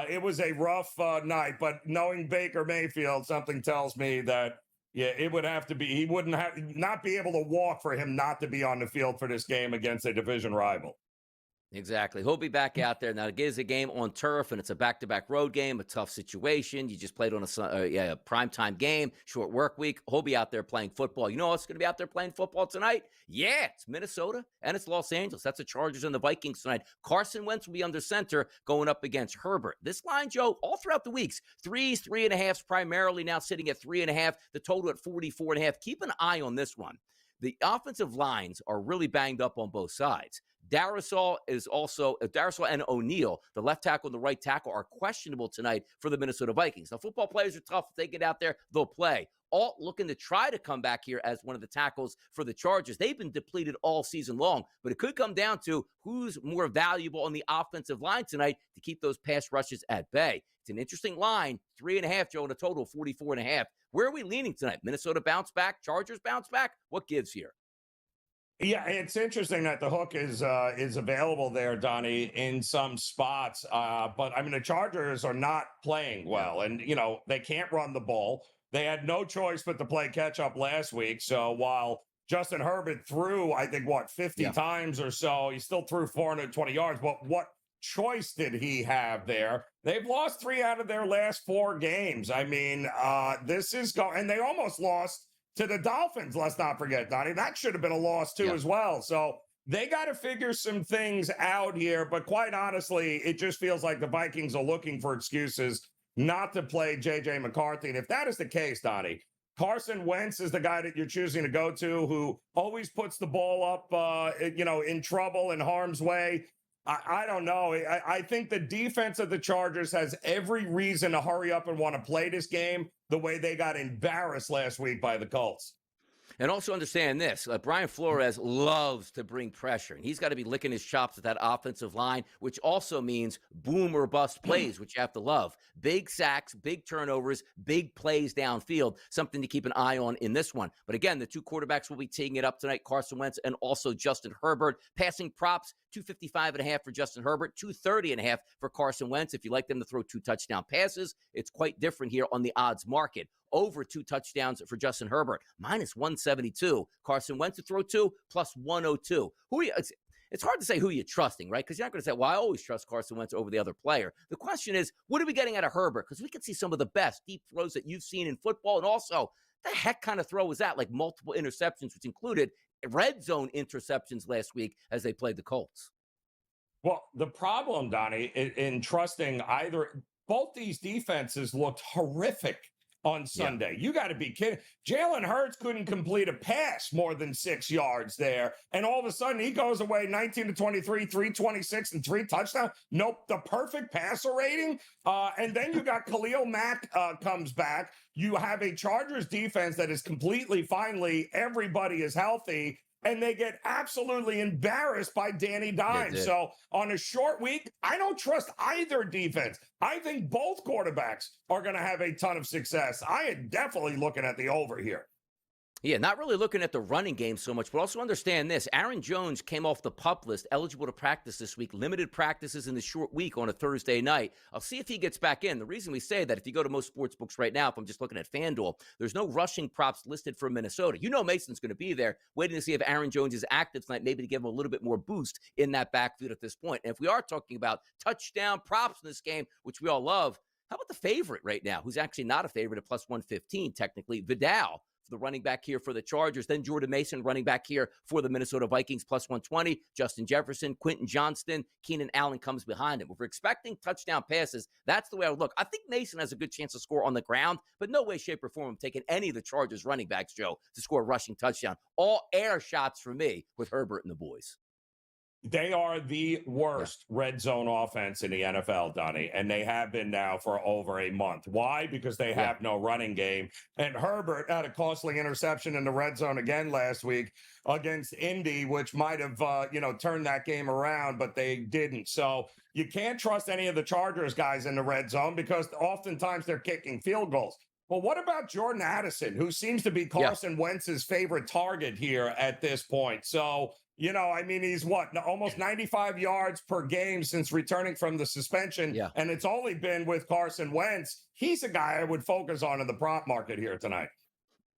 it was a rough night, but knowing Baker Mayfield, something tells me that, it would have to be, he wouldn't not be able to walk for him not to be on the field for this game against a division rival. Exactly. He'll be back out there. Now, it is a game on turf, and it's a back-to-back road game, a tough situation. You just played on a primetime game, short work week. He'll be out there playing football. You know what's going to be out there playing football tonight? Yeah, it's Minnesota, and it's Los Angeles. That's the Chargers and the Vikings tonight. Carson Wentz will be under center going up against Herbert. This line, Joe, all throughout the weeks, 3s, 3.5s, primarily now sitting at 3.5, the total at 44.5. Keep an eye on this one. The offensive lines are really banged up on both sides. Darrisaw and O'Neal, the left tackle and the right tackle, are questionable tonight for the Minnesota Vikings. Now, football players are tough. If they get out there, they'll play. Alt looking to try to come back here as one of the tackles for the Chargers. They've been depleted all season long, but it could come down to who's more valuable on the offensive line tonight to keep those pass rushes at bay. It's an interesting line, 3.5, Joe, and a total of 44.5. Where are we leaning tonight? Minnesota bounce back? Chargers bounce back? What gives here? Yeah, it's interesting that the hook is available there, Donnie, in some spots. But the Chargers are not playing well, and they can't run the ball. They had no choice but to play catch up last week. So while Justin Herbert threw, I think 50 times or so, he still threw 420 yards. But what choice did he have there? They've lost 3 out of their last 4 games. This is and they almost lost to the Dolphins, let's not forget, Donnie. That should have been a loss, too, as well. So they got to figure some things out here. But quite honestly, it just feels like the Vikings are looking for excuses not to play J.J. McCarthy. And if that is the case, Donnie, Carson Wentz is the guy that you're choosing to go to, who always puts the ball up, in trouble, in harm's way. I don't know. I think the defense of the Chargers has every reason to hurry up and want to play this game the way they got embarrassed last week by the Colts. And also understand this, Brian Flores loves to bring pressure, and he's got to be licking his chops at that offensive line, which also means boom or bust plays, which you have to love. Big sacks, big turnovers, big plays downfield, something to keep an eye on in this one. But again, the 2 quarterbacks will be teeing it up tonight, Carson Wentz and also Justin Herbert. Passing props, 255.5 for Justin Herbert, 230.5 for Carson Wentz. If you like them to throw 2 touchdown passes, it's quite different here on the odds market. Over 2 touchdowns for Justin Herbert, minus 172. Carson Wentz to throw 2, plus 102. It's hard to say who you're trusting, right? Because you're not going to say, well, I always trust Carson Wentz over the other player. The question is, what are we getting out of Herbert? Because we can see some of the best deep throws that you've seen in football. And also, the heck kind of throw was that? Like multiple interceptions, which included red zone interceptions last week as they played the Colts. Well, the problem, Donnie, in trusting both these defenses looked horrific on Sunday. You got to be kidding. Jalen Hurts couldn't complete a pass more than 6 yards there. And all of a sudden he goes away 19 to 23, 326 and 3 touchdowns. Nope. The perfect passer rating. And then you got Khalil Mack comes back. You have a Chargers defense that is completely, finally, everybody is healthy. And they get absolutely embarrassed by Danny Dimes. So on a short week, I don't trust either defense. I think both quarterbacks are going to have a ton of success. I am definitely looking at the over here. Yeah, not really looking at the running game so much, but also understand this. Aaron Jones came off the PUP list, eligible to practice this week, limited practices in the short week on a Thursday night. I'll see if he gets back in. The reason we say that, if you go to most sports books right now, if I'm just looking at FanDuel, there's no rushing props listed for Minnesota. You know Mason's going to be there, waiting to see if Aaron Jones is active tonight, maybe to give him a little bit more boost in that backfield at this point. And if we are talking about touchdown props in this game, which we all love, how about the favorite right now, who's actually not a favorite at plus 115, technically, Vidal, the running back here for the Chargers. Then Jordan Mason, running back here for the Minnesota Vikings, plus 120. Justin Jefferson, Quentin Johnston, Keenan Allen comes behind him. If we're expecting touchdown passes, that's the way I would look. I think Mason has a good chance to score on the ground, but no way, shape, or form I'm taking any of the Chargers running backs, Joe, to score a rushing touchdown. All air shots for me with Herbert and the boys. They are the worst red zone offense in the NFL, Donnie, and they have been now for over a month. Why? Because they have no running game. And Herbert had a costly interception in the red zone again last week against Indy, which might have, turned that game around, but they didn't. So you can't trust any of the Chargers guys in the red zone because oftentimes they're kicking field goals. Well, what about Jordan Addison, who seems to be Carson Wentz's favorite target here at this point? So, he's almost 95 yards per game since returning from the suspension, and it's only been with Carson Wentz. He's a guy I would focus on in the prop market here tonight.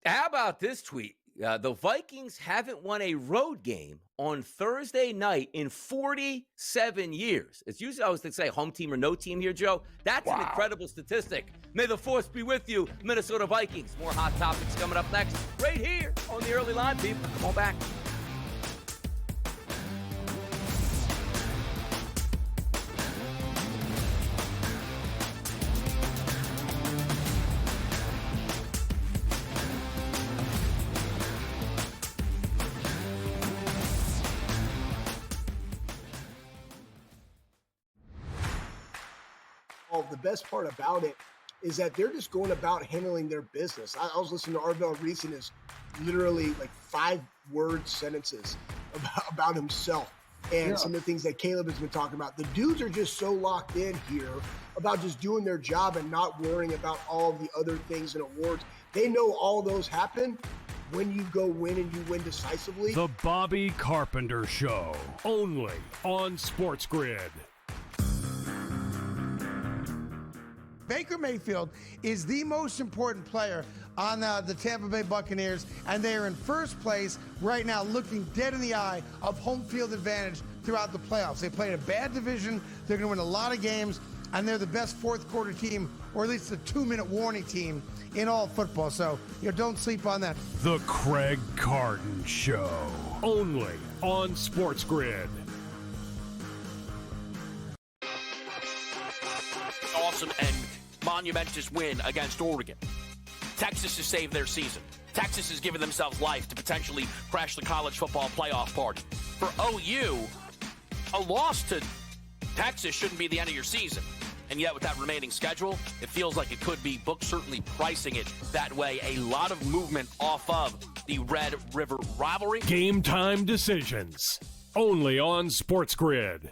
How about this tweet? The Vikings haven't won a road game on Thursday night in 47 years. It's usually, I always say, home team or no team here, Joe. That's an incredible statistic. May the force be with you, Minnesota Vikings. More hot topics coming up next, right here on the early line, people. Come on back. The best part about it is that they're just going about handling their business. I was listening to Arvell Reese and his literally like 5-word sentences about himself and some of the things that Caleb has been talking about. The dudes are just so locked in here about just doing their job and not worrying about all the other things and awards. They know all those happen when you go win and you win decisively. The Bobby Carpenter Show, only on SportsGrid. Baker Mayfield is the most important player on the Tampa Bay Buccaneers, and they are in first place right now, looking dead in the eye of home field advantage throughout the playoffs. They played a bad division. They're going to win a lot of games, and they're the best fourth-quarter team, or at least the 2-minute warning team in all football. So, don't sleep on that. The Craig Carton Show, only on SportsGrid. Awesome and monumentous win against Oregon. Texas has saved their season. Texas has given themselves life to potentially crash the college football playoff party. For OU, a loss to Texas shouldn't be the end of your season. And yet with that remaining schedule, it feels like it could be. Books certainly pricing it that way. A lot of movement off of the Red River rivalry. Game time decisions, only on SportsGrid.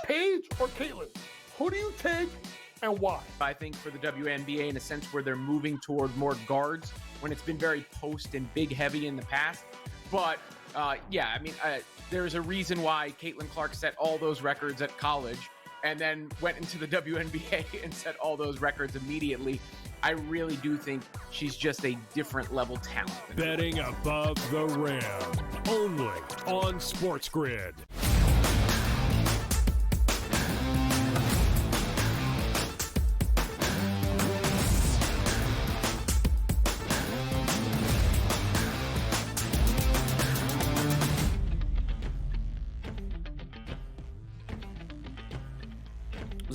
Paige or Caitlin? Who do you take and why? I think for the WNBA, in a sense where they're moving toward more guards when it's been very post and big heavy in the past. But there's a reason why Caitlin Clark set all those records at college and then went into the WNBA and set all those records immediately. I really do think she's just a different level talent. Betting above the rim, only on SportsGrid.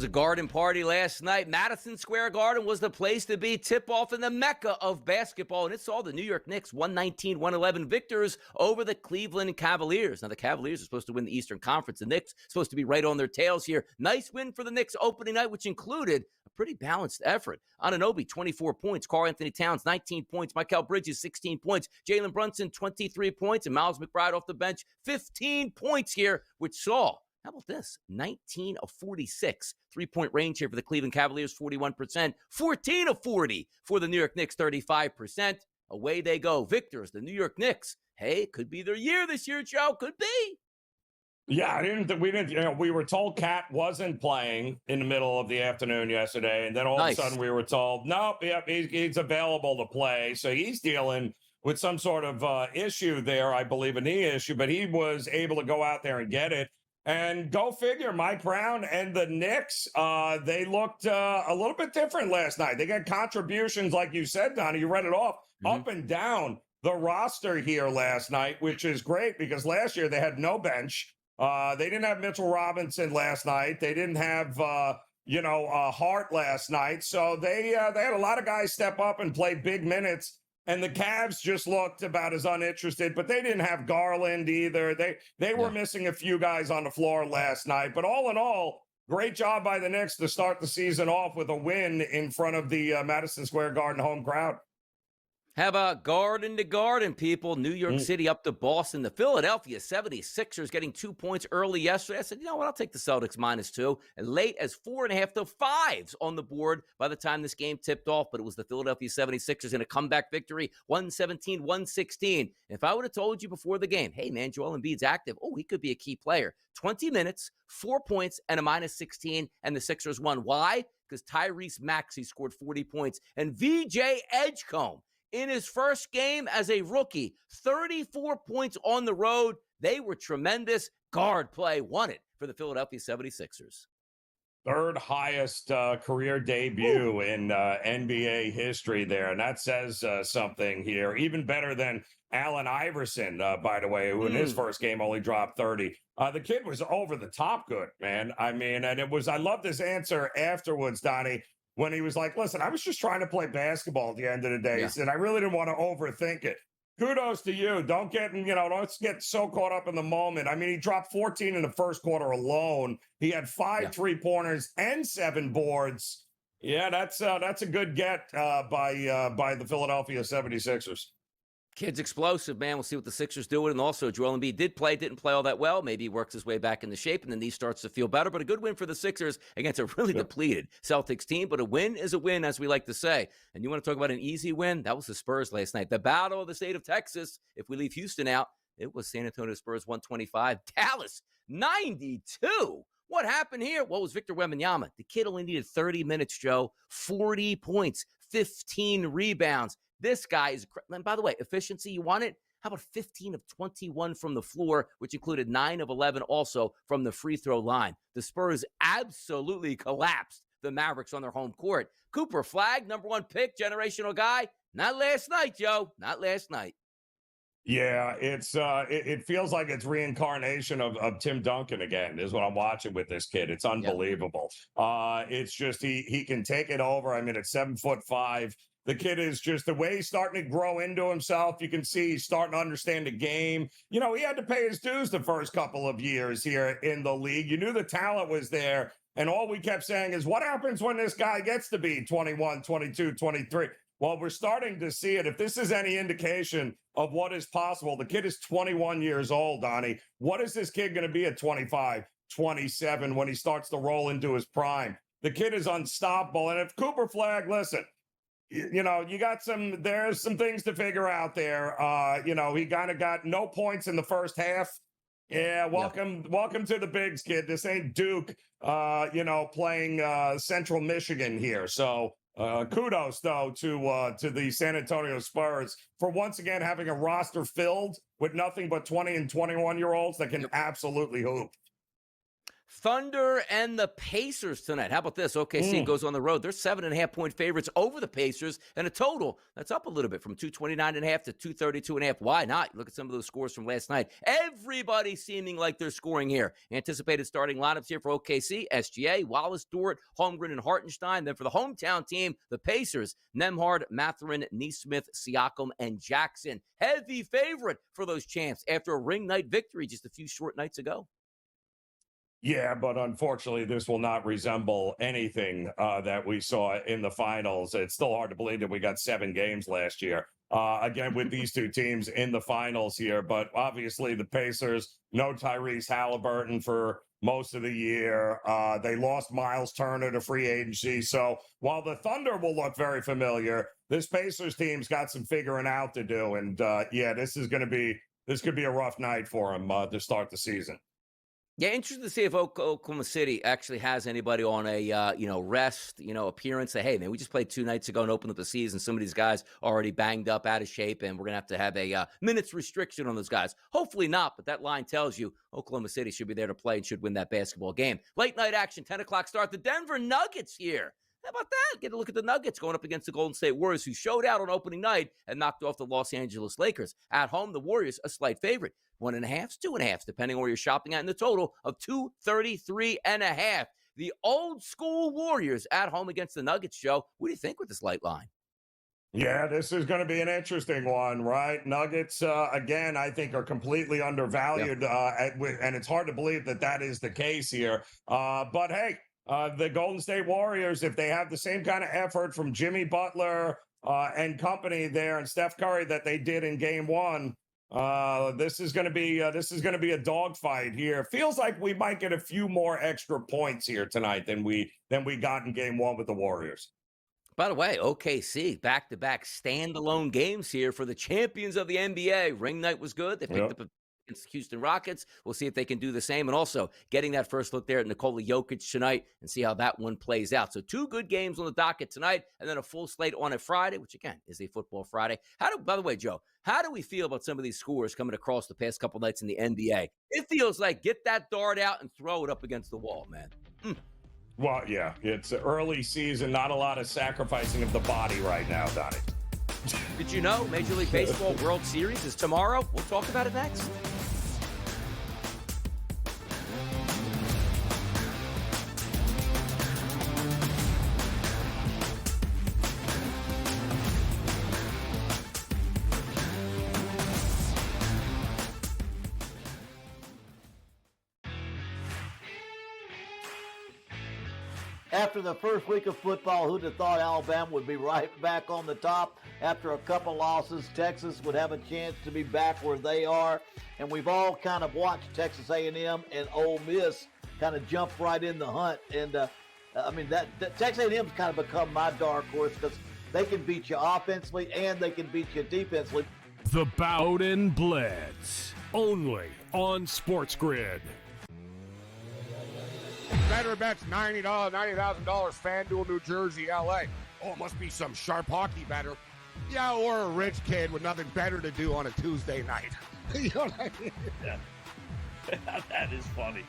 A garden party last night. Madison Square Garden was the place to be. Tip-off in the mecca of basketball, and it saw the New York Knicks 119-111 victors over the Cleveland Cavaliers. Now, the Cavaliers are supposed to win the Eastern Conference. The Knicks supposed to be right on their tails here. Nice win for the Knicks opening night, which included a pretty balanced effort. Anunoby, 24 points. Karl Anthony Towns, 19 points. Mikal Bridges, 16 points. Jalen Brunson, 23 points. And Miles McBride off the bench, 15 points here, which saw How about this? 19 of 46. 3-point range here for the Cleveland Cavaliers, 41%. 14 of 40 for the New York Knicks, 35%. Away they go. Victors, the New York Knicks. Hey, could be their year this year, Joe. Could be. Yeah, we were told Cat wasn't playing in the middle of the afternoon yesterday. And then all of a sudden we were told, nope, yep, he's available to play. So he's dealing with some sort of issue there, I believe, a knee issue, but he was able to go out there and get it. And go figure, Mike Brown and the Knicks, they looked a little bit different last night. They got contributions, like you said, Donnie, you read it off, up and down the roster here last night, which is great because last year they had no bench. They didn't have Mitchell Robinson last night. They didn't have, Hart last night. So they had a lot of guys step up and play big minutes. And the Cavs just looked about as uninterested, but they didn't have Garland either. They were missing a few guys on the floor last night. But all in all, great job by the Knicks to start the season off with a win in front of the Madison Square Garden home crowd. How about garden to garden, people? New York City up to Boston. The Philadelphia 76ers getting 2 points early yesterday. I said, you know what? I'll take the Celtics -2. And late as 4.5 to 5s on the board by the time this game tipped off. But it was the Philadelphia 76ers in a comeback victory, 117-116. If I would have told you before the game, hey, man, Joel Embiid's active. Oh, he could be a key player. 20 minutes, 4 points, and a -16, and the Sixers won. Why? Because Tyrese Maxey scored 40 points. And VJ Edgecombe, in his first game as a rookie, 34 points on the road. They were tremendous. Guard play won it for the Philadelphia 76ers. Third highest career debut in NBA history there. And that says something here. Even better than Allen Iverson, by the way, who in his first game only dropped 30. The kid was over the top good, man. I mean, and I loved his answer afterwards, Donnie, when he was like, listen, I was just trying to play basketball at the end of the day. He said, I really didn't want to overthink it. Kudos to you. Don't get so caught up in the moment. I mean, he dropped 14 in the first quarter alone. He had 5 3-pointers and 7 boards. Yeah, that's a good get by the Philadelphia 76ers. Kid's explosive, man. We'll see what the Sixers do. And also, Joel Embiid didn't play all that well. Maybe he works his way back into shape, and then he starts to feel better. But a good win for the Sixers against a really depleted Celtics team. But a win is a win, as we like to say. And you want to talk about an easy win? That was the Spurs last night. The battle of the state of Texas. If we leave Houston out, it was San Antonio Spurs 125, Dallas 92. What happened here? Well, it was Victor Wembanyama. The kid only needed 30 minutes, Joe. 40 points, 15 rebounds. This guy is, and by the way, efficiency, you want it? How about 15 of 21 from the floor, which included 9 of 11 also from the free throw line. The Spurs absolutely collapsed the Mavericks on their home court. Cooper Flagg, #1 pick, generational guy. Not last night, Joe. Not last night. Yeah, it feels like it's reincarnation of Tim Duncan again, is what I'm watching with this kid. It's unbelievable. It's just he can take it over. I mean, at 7'5". The kid is just the way he's starting to grow into himself. You can see he's starting to understand the game. You know, he had to pay his dues the first couple of years here in the league. You knew the talent was there. And all we kept saying is, what happens when this guy gets to be 21, 22, 23? Well, we're starting to see it. If this is any indication of what is possible, the kid is 21 years old, Donnie. What is this kid going to be at 25, 27 when he starts to roll into his prime? The kid is unstoppable. And if Cooper Flagg, listen, you know, there's some things to figure out there. He kind of got no points in the first half. Yeah, welcome to the bigs, kid. This ain't Duke, playing Central Michigan here. So kudos, though, to the San Antonio Spurs for once again having a roster filled with nothing but 20 and 21-year-olds that can absolutely hoop. Thunder and the Pacers tonight. How about this? OKC goes on the road. They're 7.5-point favorites over the Pacers, and a total that's up a little bit from 229.5 to 232.5. Why not? Look at some of those scores from last night. Everybody seeming like they're scoring here. Anticipated starting lineups here for OKC: SGA, Wallace, Dort, Holmgren, and Hartenstein. Then for the hometown team, the Pacers: Nembhard, Mathurin, Nesmith, Siakam, and Jackson. Heavy favorite for those champs after a ring night victory just a few short nights ago. Yeah, but unfortunately, this will not resemble anything that we saw in the finals. It's still hard to believe that we got 7 games last year, again, with these two teams in the finals here. But obviously, the Pacers, no Tyrese Halliburton for most of the year. They lost Miles Turner to free agency. So while the Thunder will look very familiar, this Pacers team's got some figuring out to do. And this could be a rough night for them to start the season. Yeah, interesting to see if Oklahoma City actually has anybody on a rest appearance. Say, hey man, we just played 2 nights ago and opened up the season. Some of these guys are already banged up, out of shape, and we're gonna have a minutes restriction on those guys. Hopefully not, but that line tells you Oklahoma City should be there to play and should win that basketball game. Late night action, 10 o'clock start. The Denver Nuggets here. How about that? Get a look at the Nuggets going up against the Golden State Warriors, who showed out on opening night and knocked off the Los Angeles Lakers. At home, the Warriors a slight favorite. 1.5, 2.5, depending on where you're shopping at, in the total of 233.5. The old school Warriors at home against the Nuggets, Joe. What do you think with this light line? Yeah, this is going to be an interesting one, right? Nuggets, again, I think are completely undervalued, and it's hard to believe that is the case here. But hey, the Golden State Warriors, if they have the same kind of effort from Jimmy Butler and company there and Steph Curry that they did in Game 1, this is going to be a dogfight here. Feels like we might get a few more extra points here tonight than we got in Game 1 with the Warriors. By the way, OKC, back-to-back standalone games here for the champions of the NBA. Ring night was good. They picked up against the Houston Rockets. We'll see if they can do the same. And also getting that first look there at Nikola Jokic tonight and see how that one plays out. So 2 good games on the docket tonight and then a full slate on a Friday, which, again, is a football Friday. By the way, Joe, how do we feel about some of these scores coming across the past couple nights in the NBA? It feels like get that dart out and throw it up against the wall, man. Well, yeah, it's early season. Not a lot of sacrificing of the body right now, Donnie. Did you know Major League Baseball World Series is tomorrow? We'll talk about it next. After the first week of football, who'd have thought Alabama would be right back on the top? After a couple losses, Texas would have a chance to be back where they are. And we've all kind of watched Texas A&M and Ole Miss kind of jump right in the hunt. And, that Texas A&M's kind of become my dark horse because they can beat you offensively and they can beat you defensively. The Bowden Blitz, only on SportsGrid. Better bets, $90,000, FanDuel, New Jersey, LA. Oh, it must be some sharp hockey better. Yeah, or a rich kid with nothing better to do on a Tuesday night. You know what I mean? Yeah. That is funny.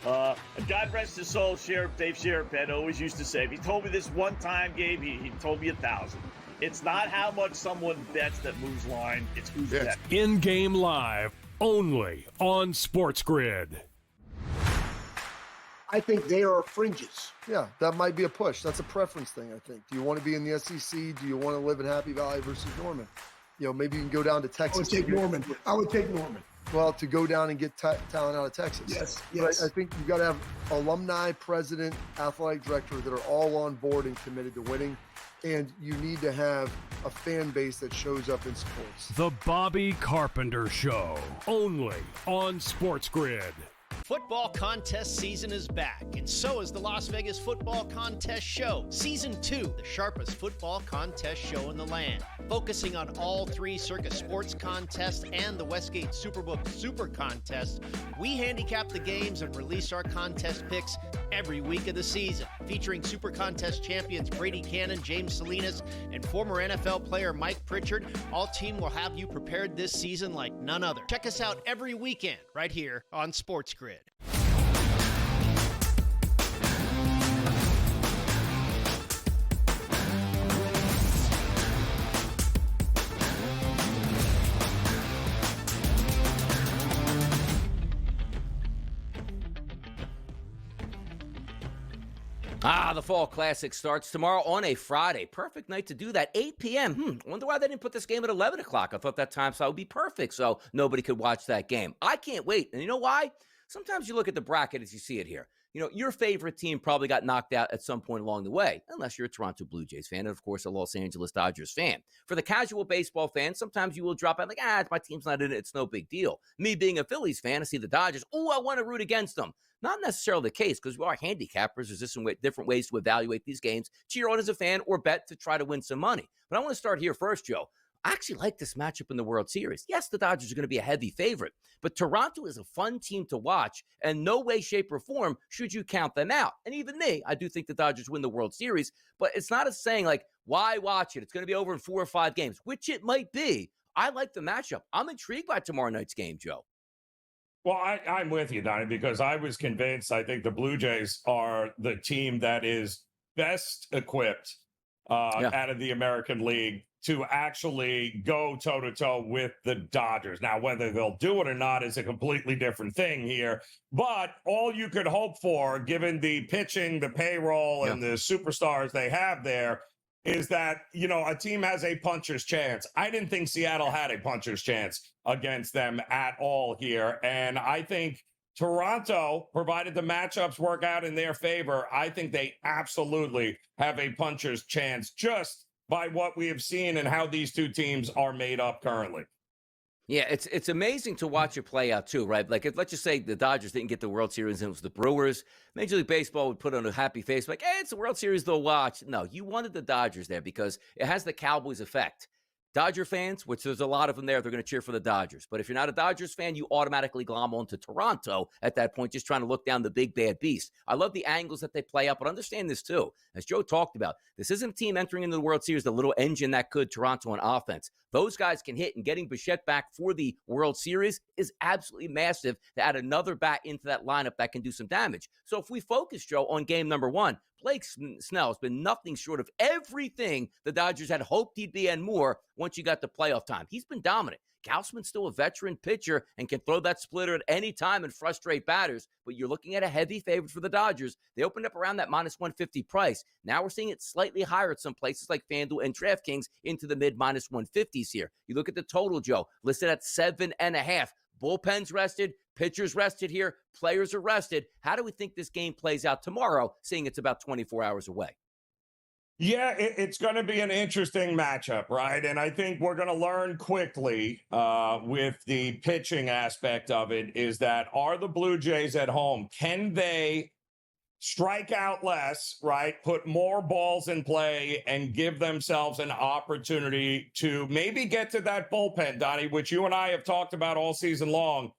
God rest his soul, Dave Sheridan always used to say, if he told me this one time, Gabe, he told me 1,000. It's not how much someone bets that moves line, it's who's bet. In-game live, only on SportsGrid. I think they are fringes. Yeah, that might be a push. That's a preference thing, I think. Do you want to be in the SEC? Do you want to live in Happy Valley versus Norman? Maybe you can go down to Texas. I would take Norman. Well, to go down and get talent out of Texas. Yes. But I think you got to have alumni, president, athletic director that are all on board and committed to winning. And you need to have a fan base that shows up in sports. The Bobby Carpenter Show, only on SportsGrid. Football contest season is back, and so is the Las Vegas Football Contest Show. Season 2, the sharpest football contest show in the land. Focusing on all 3 Circa Sports contests and the Westgate Superbook Super Contest, we handicap the games and release our contest picks every week of the season. Featuring Super Contest champions Brady Cannon, James Salinas, and former NFL player Mike Pritchard, all team will have you prepared this season like none other. Check us out every weekend right here on SportsGrid. The Fall Classic starts tomorrow on a Friday. Perfect night to do that. 8 p.m. Wonder why they didn't put this game at 11 o'clock. I thought that time slot would be perfect so nobody could watch that game. I can't wait. And you know why? Sometimes you look at the bracket as you see it here. Your favorite team probably got knocked out at some point along the way, unless you're a Toronto Blue Jays fan and, of course, a Los Angeles Dodgers fan. For the casual baseball fan, sometimes you will drop out like, my team's not in it. It's no big deal. Me being a Phillies fan, I see the Dodgers. Oh, I want to root against them. Not necessarily the case because we are handicappers. There's just different ways to evaluate these games, cheer on as a fan, or bet to try to win some money. But I want to start here first, Joe. I actually like this matchup in the World Series. Yes, the Dodgers are going to be a heavy favorite, but Toronto is a fun team to watch, and no way, shape, or form should you count them out. And even me, I do think the Dodgers win the World Series, but it's not a saying like, why watch it? It's going to be over in 4 or 5 games, which it might be. I like the matchup. I'm intrigued by tomorrow night's game, Joe. Well, I'm with you, Donnie, because I was convinced I think the Blue Jays are the team that is best equipped out of the American League to actually go toe-to-toe with the Dodgers. Now, whether they'll do it or not is a completely different thing here. But all you could hope for, given the pitching, the payroll, and the superstars they have there, is that, a team has a puncher's chance. I didn't think Seattle had a puncher's chance against them at all here. And I think Toronto, provided the matchups work out in their favor, I think they absolutely have a puncher's chance just by what we have seen and how these two teams are made up currently. Yeah, it's amazing to watch it play out too, right? Like, let's just say the Dodgers didn't get the World Series and it was the Brewers. Major League Baseball would put on a happy face like, hey, it's the World Series they'll watch. No, you wanted the Dodgers there because it has the Cowboys effect. Dodger fans, which there's a lot of them there, they're going to cheer for the Dodgers. But if you're not a Dodgers fan, you automatically glom onto Toronto at that point, just trying to look down the big bad beast. I love the angles that they play up, but understand this too. As Joe talked about, this isn't a team entering into the World Series, the little engine that could Toronto on offense. Those guys can hit, and getting Bichette back for the World Series is absolutely massive to add another bat into that lineup that can do some damage. So if we focus, Joe, on game number 1, Blake Snell has been nothing short of everything the Dodgers had hoped he'd be and more once you got to playoff time. He's been dominant. Gausman's still a veteran pitcher and can throw that splitter at any time and frustrate batters, but you're looking at a heavy favorite for the Dodgers. They opened up around that minus 150 price. Now we're seeing it slightly higher at some places like FanDuel and DraftKings into the mid minus 150s here. You look at the total, Joe, listed at 7.5. Bullpen's rested, pitchers rested here, players are rested. How do we think this game plays out tomorrow, seeing it's about 24 hours away? Yeah, it's going to be an interesting matchup, right? And I think we're going to learn quickly with the pitching aspect of it is that are the Blue Jays at home? Can they strike out less, right? Put more balls in play and give themselves an opportunity to maybe get to that bullpen, Donnie, which you and I have talked about all season long.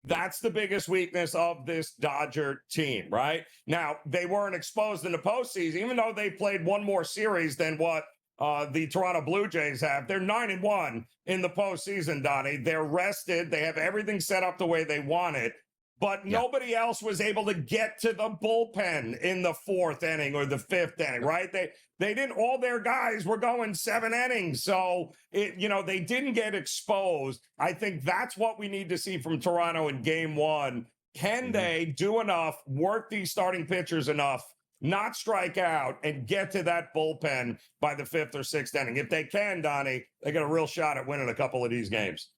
That's the biggest weakness of this Dodger team, right? Now, they weren't exposed in the postseason, even though they played one more series than what the Toronto Blue Jays have. They're 9-1 in the postseason, Donnie. They're rested. They have everything set up the way they want it. But nobody else was able to get to the bullpen in the 4th inning or the 5th inning, right? They didn't, all their guys were going 7 innings. So, they didn't get exposed. I think that's what we need to see from Toronto in game 1. Can they do enough, work these starting pitchers enough, not strike out, and get to that bullpen by the 5th or 6th inning? If they can, Donnie, they got a real shot at winning a couple of these games.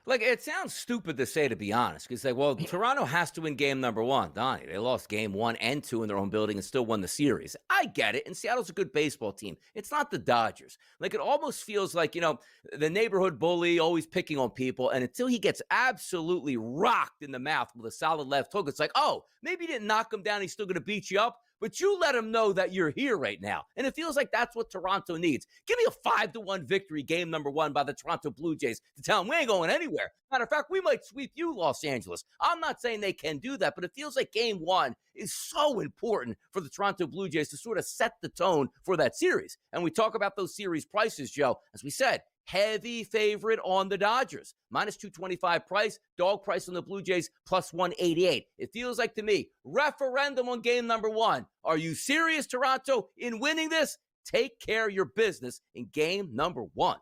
Like, it sounds stupid to say, to be honest, because Toronto has to win game number 1. Donnie, they lost game 1 and 2 in their own building and still won the series. I get it, and Seattle's a good baseball team. It's not the Dodgers. Like, it almost feels like, the neighborhood bully always picking on people, and until he gets absolutely rocked in the mouth with a solid left hook, it's like, oh, maybe you didn't knock him down, he's still going to beat you up. But you let him know that you're here right now. And it feels like that's what Toronto needs. Give me a 5-1 victory, game number 1 by the Toronto Blue Jays to tell them we ain't going anywhere. Matter of fact, we might sweep you, Los Angeles. I'm not saying they can do that, but it feels like game 1 is so important for the Toronto Blue Jays to sort of set the tone for that series. And we talk about those series prices, Joe. As we said, heavy favorite on the Dodgers. Minus 225 price, dog price on the Blue Jays, plus 188. It feels like to me, referendum on game number 1. Are you serious, Toronto, in winning this? Take care of your business in game number 1.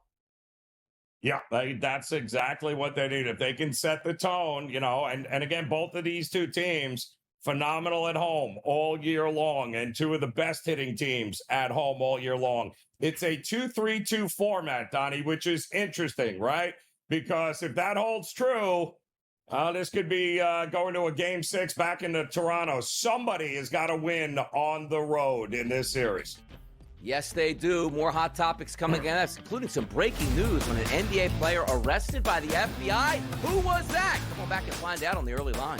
Yeah, that's exactly what they need. If they can set the tone, and again, both of these two teams, phenomenal at home all year long, and two of the best hitting teams at home all year long. It's a 2-3-2 format, Donnie, which is interesting, right? Because if that holds true, this could be going to a game 6 back into Toronto. Somebody has got to win on the road in this series. Yes, they do. More hot topics coming at us, including some breaking news on an NBA player arrested by the FBI. Who was that? Come on back and find out on the early line.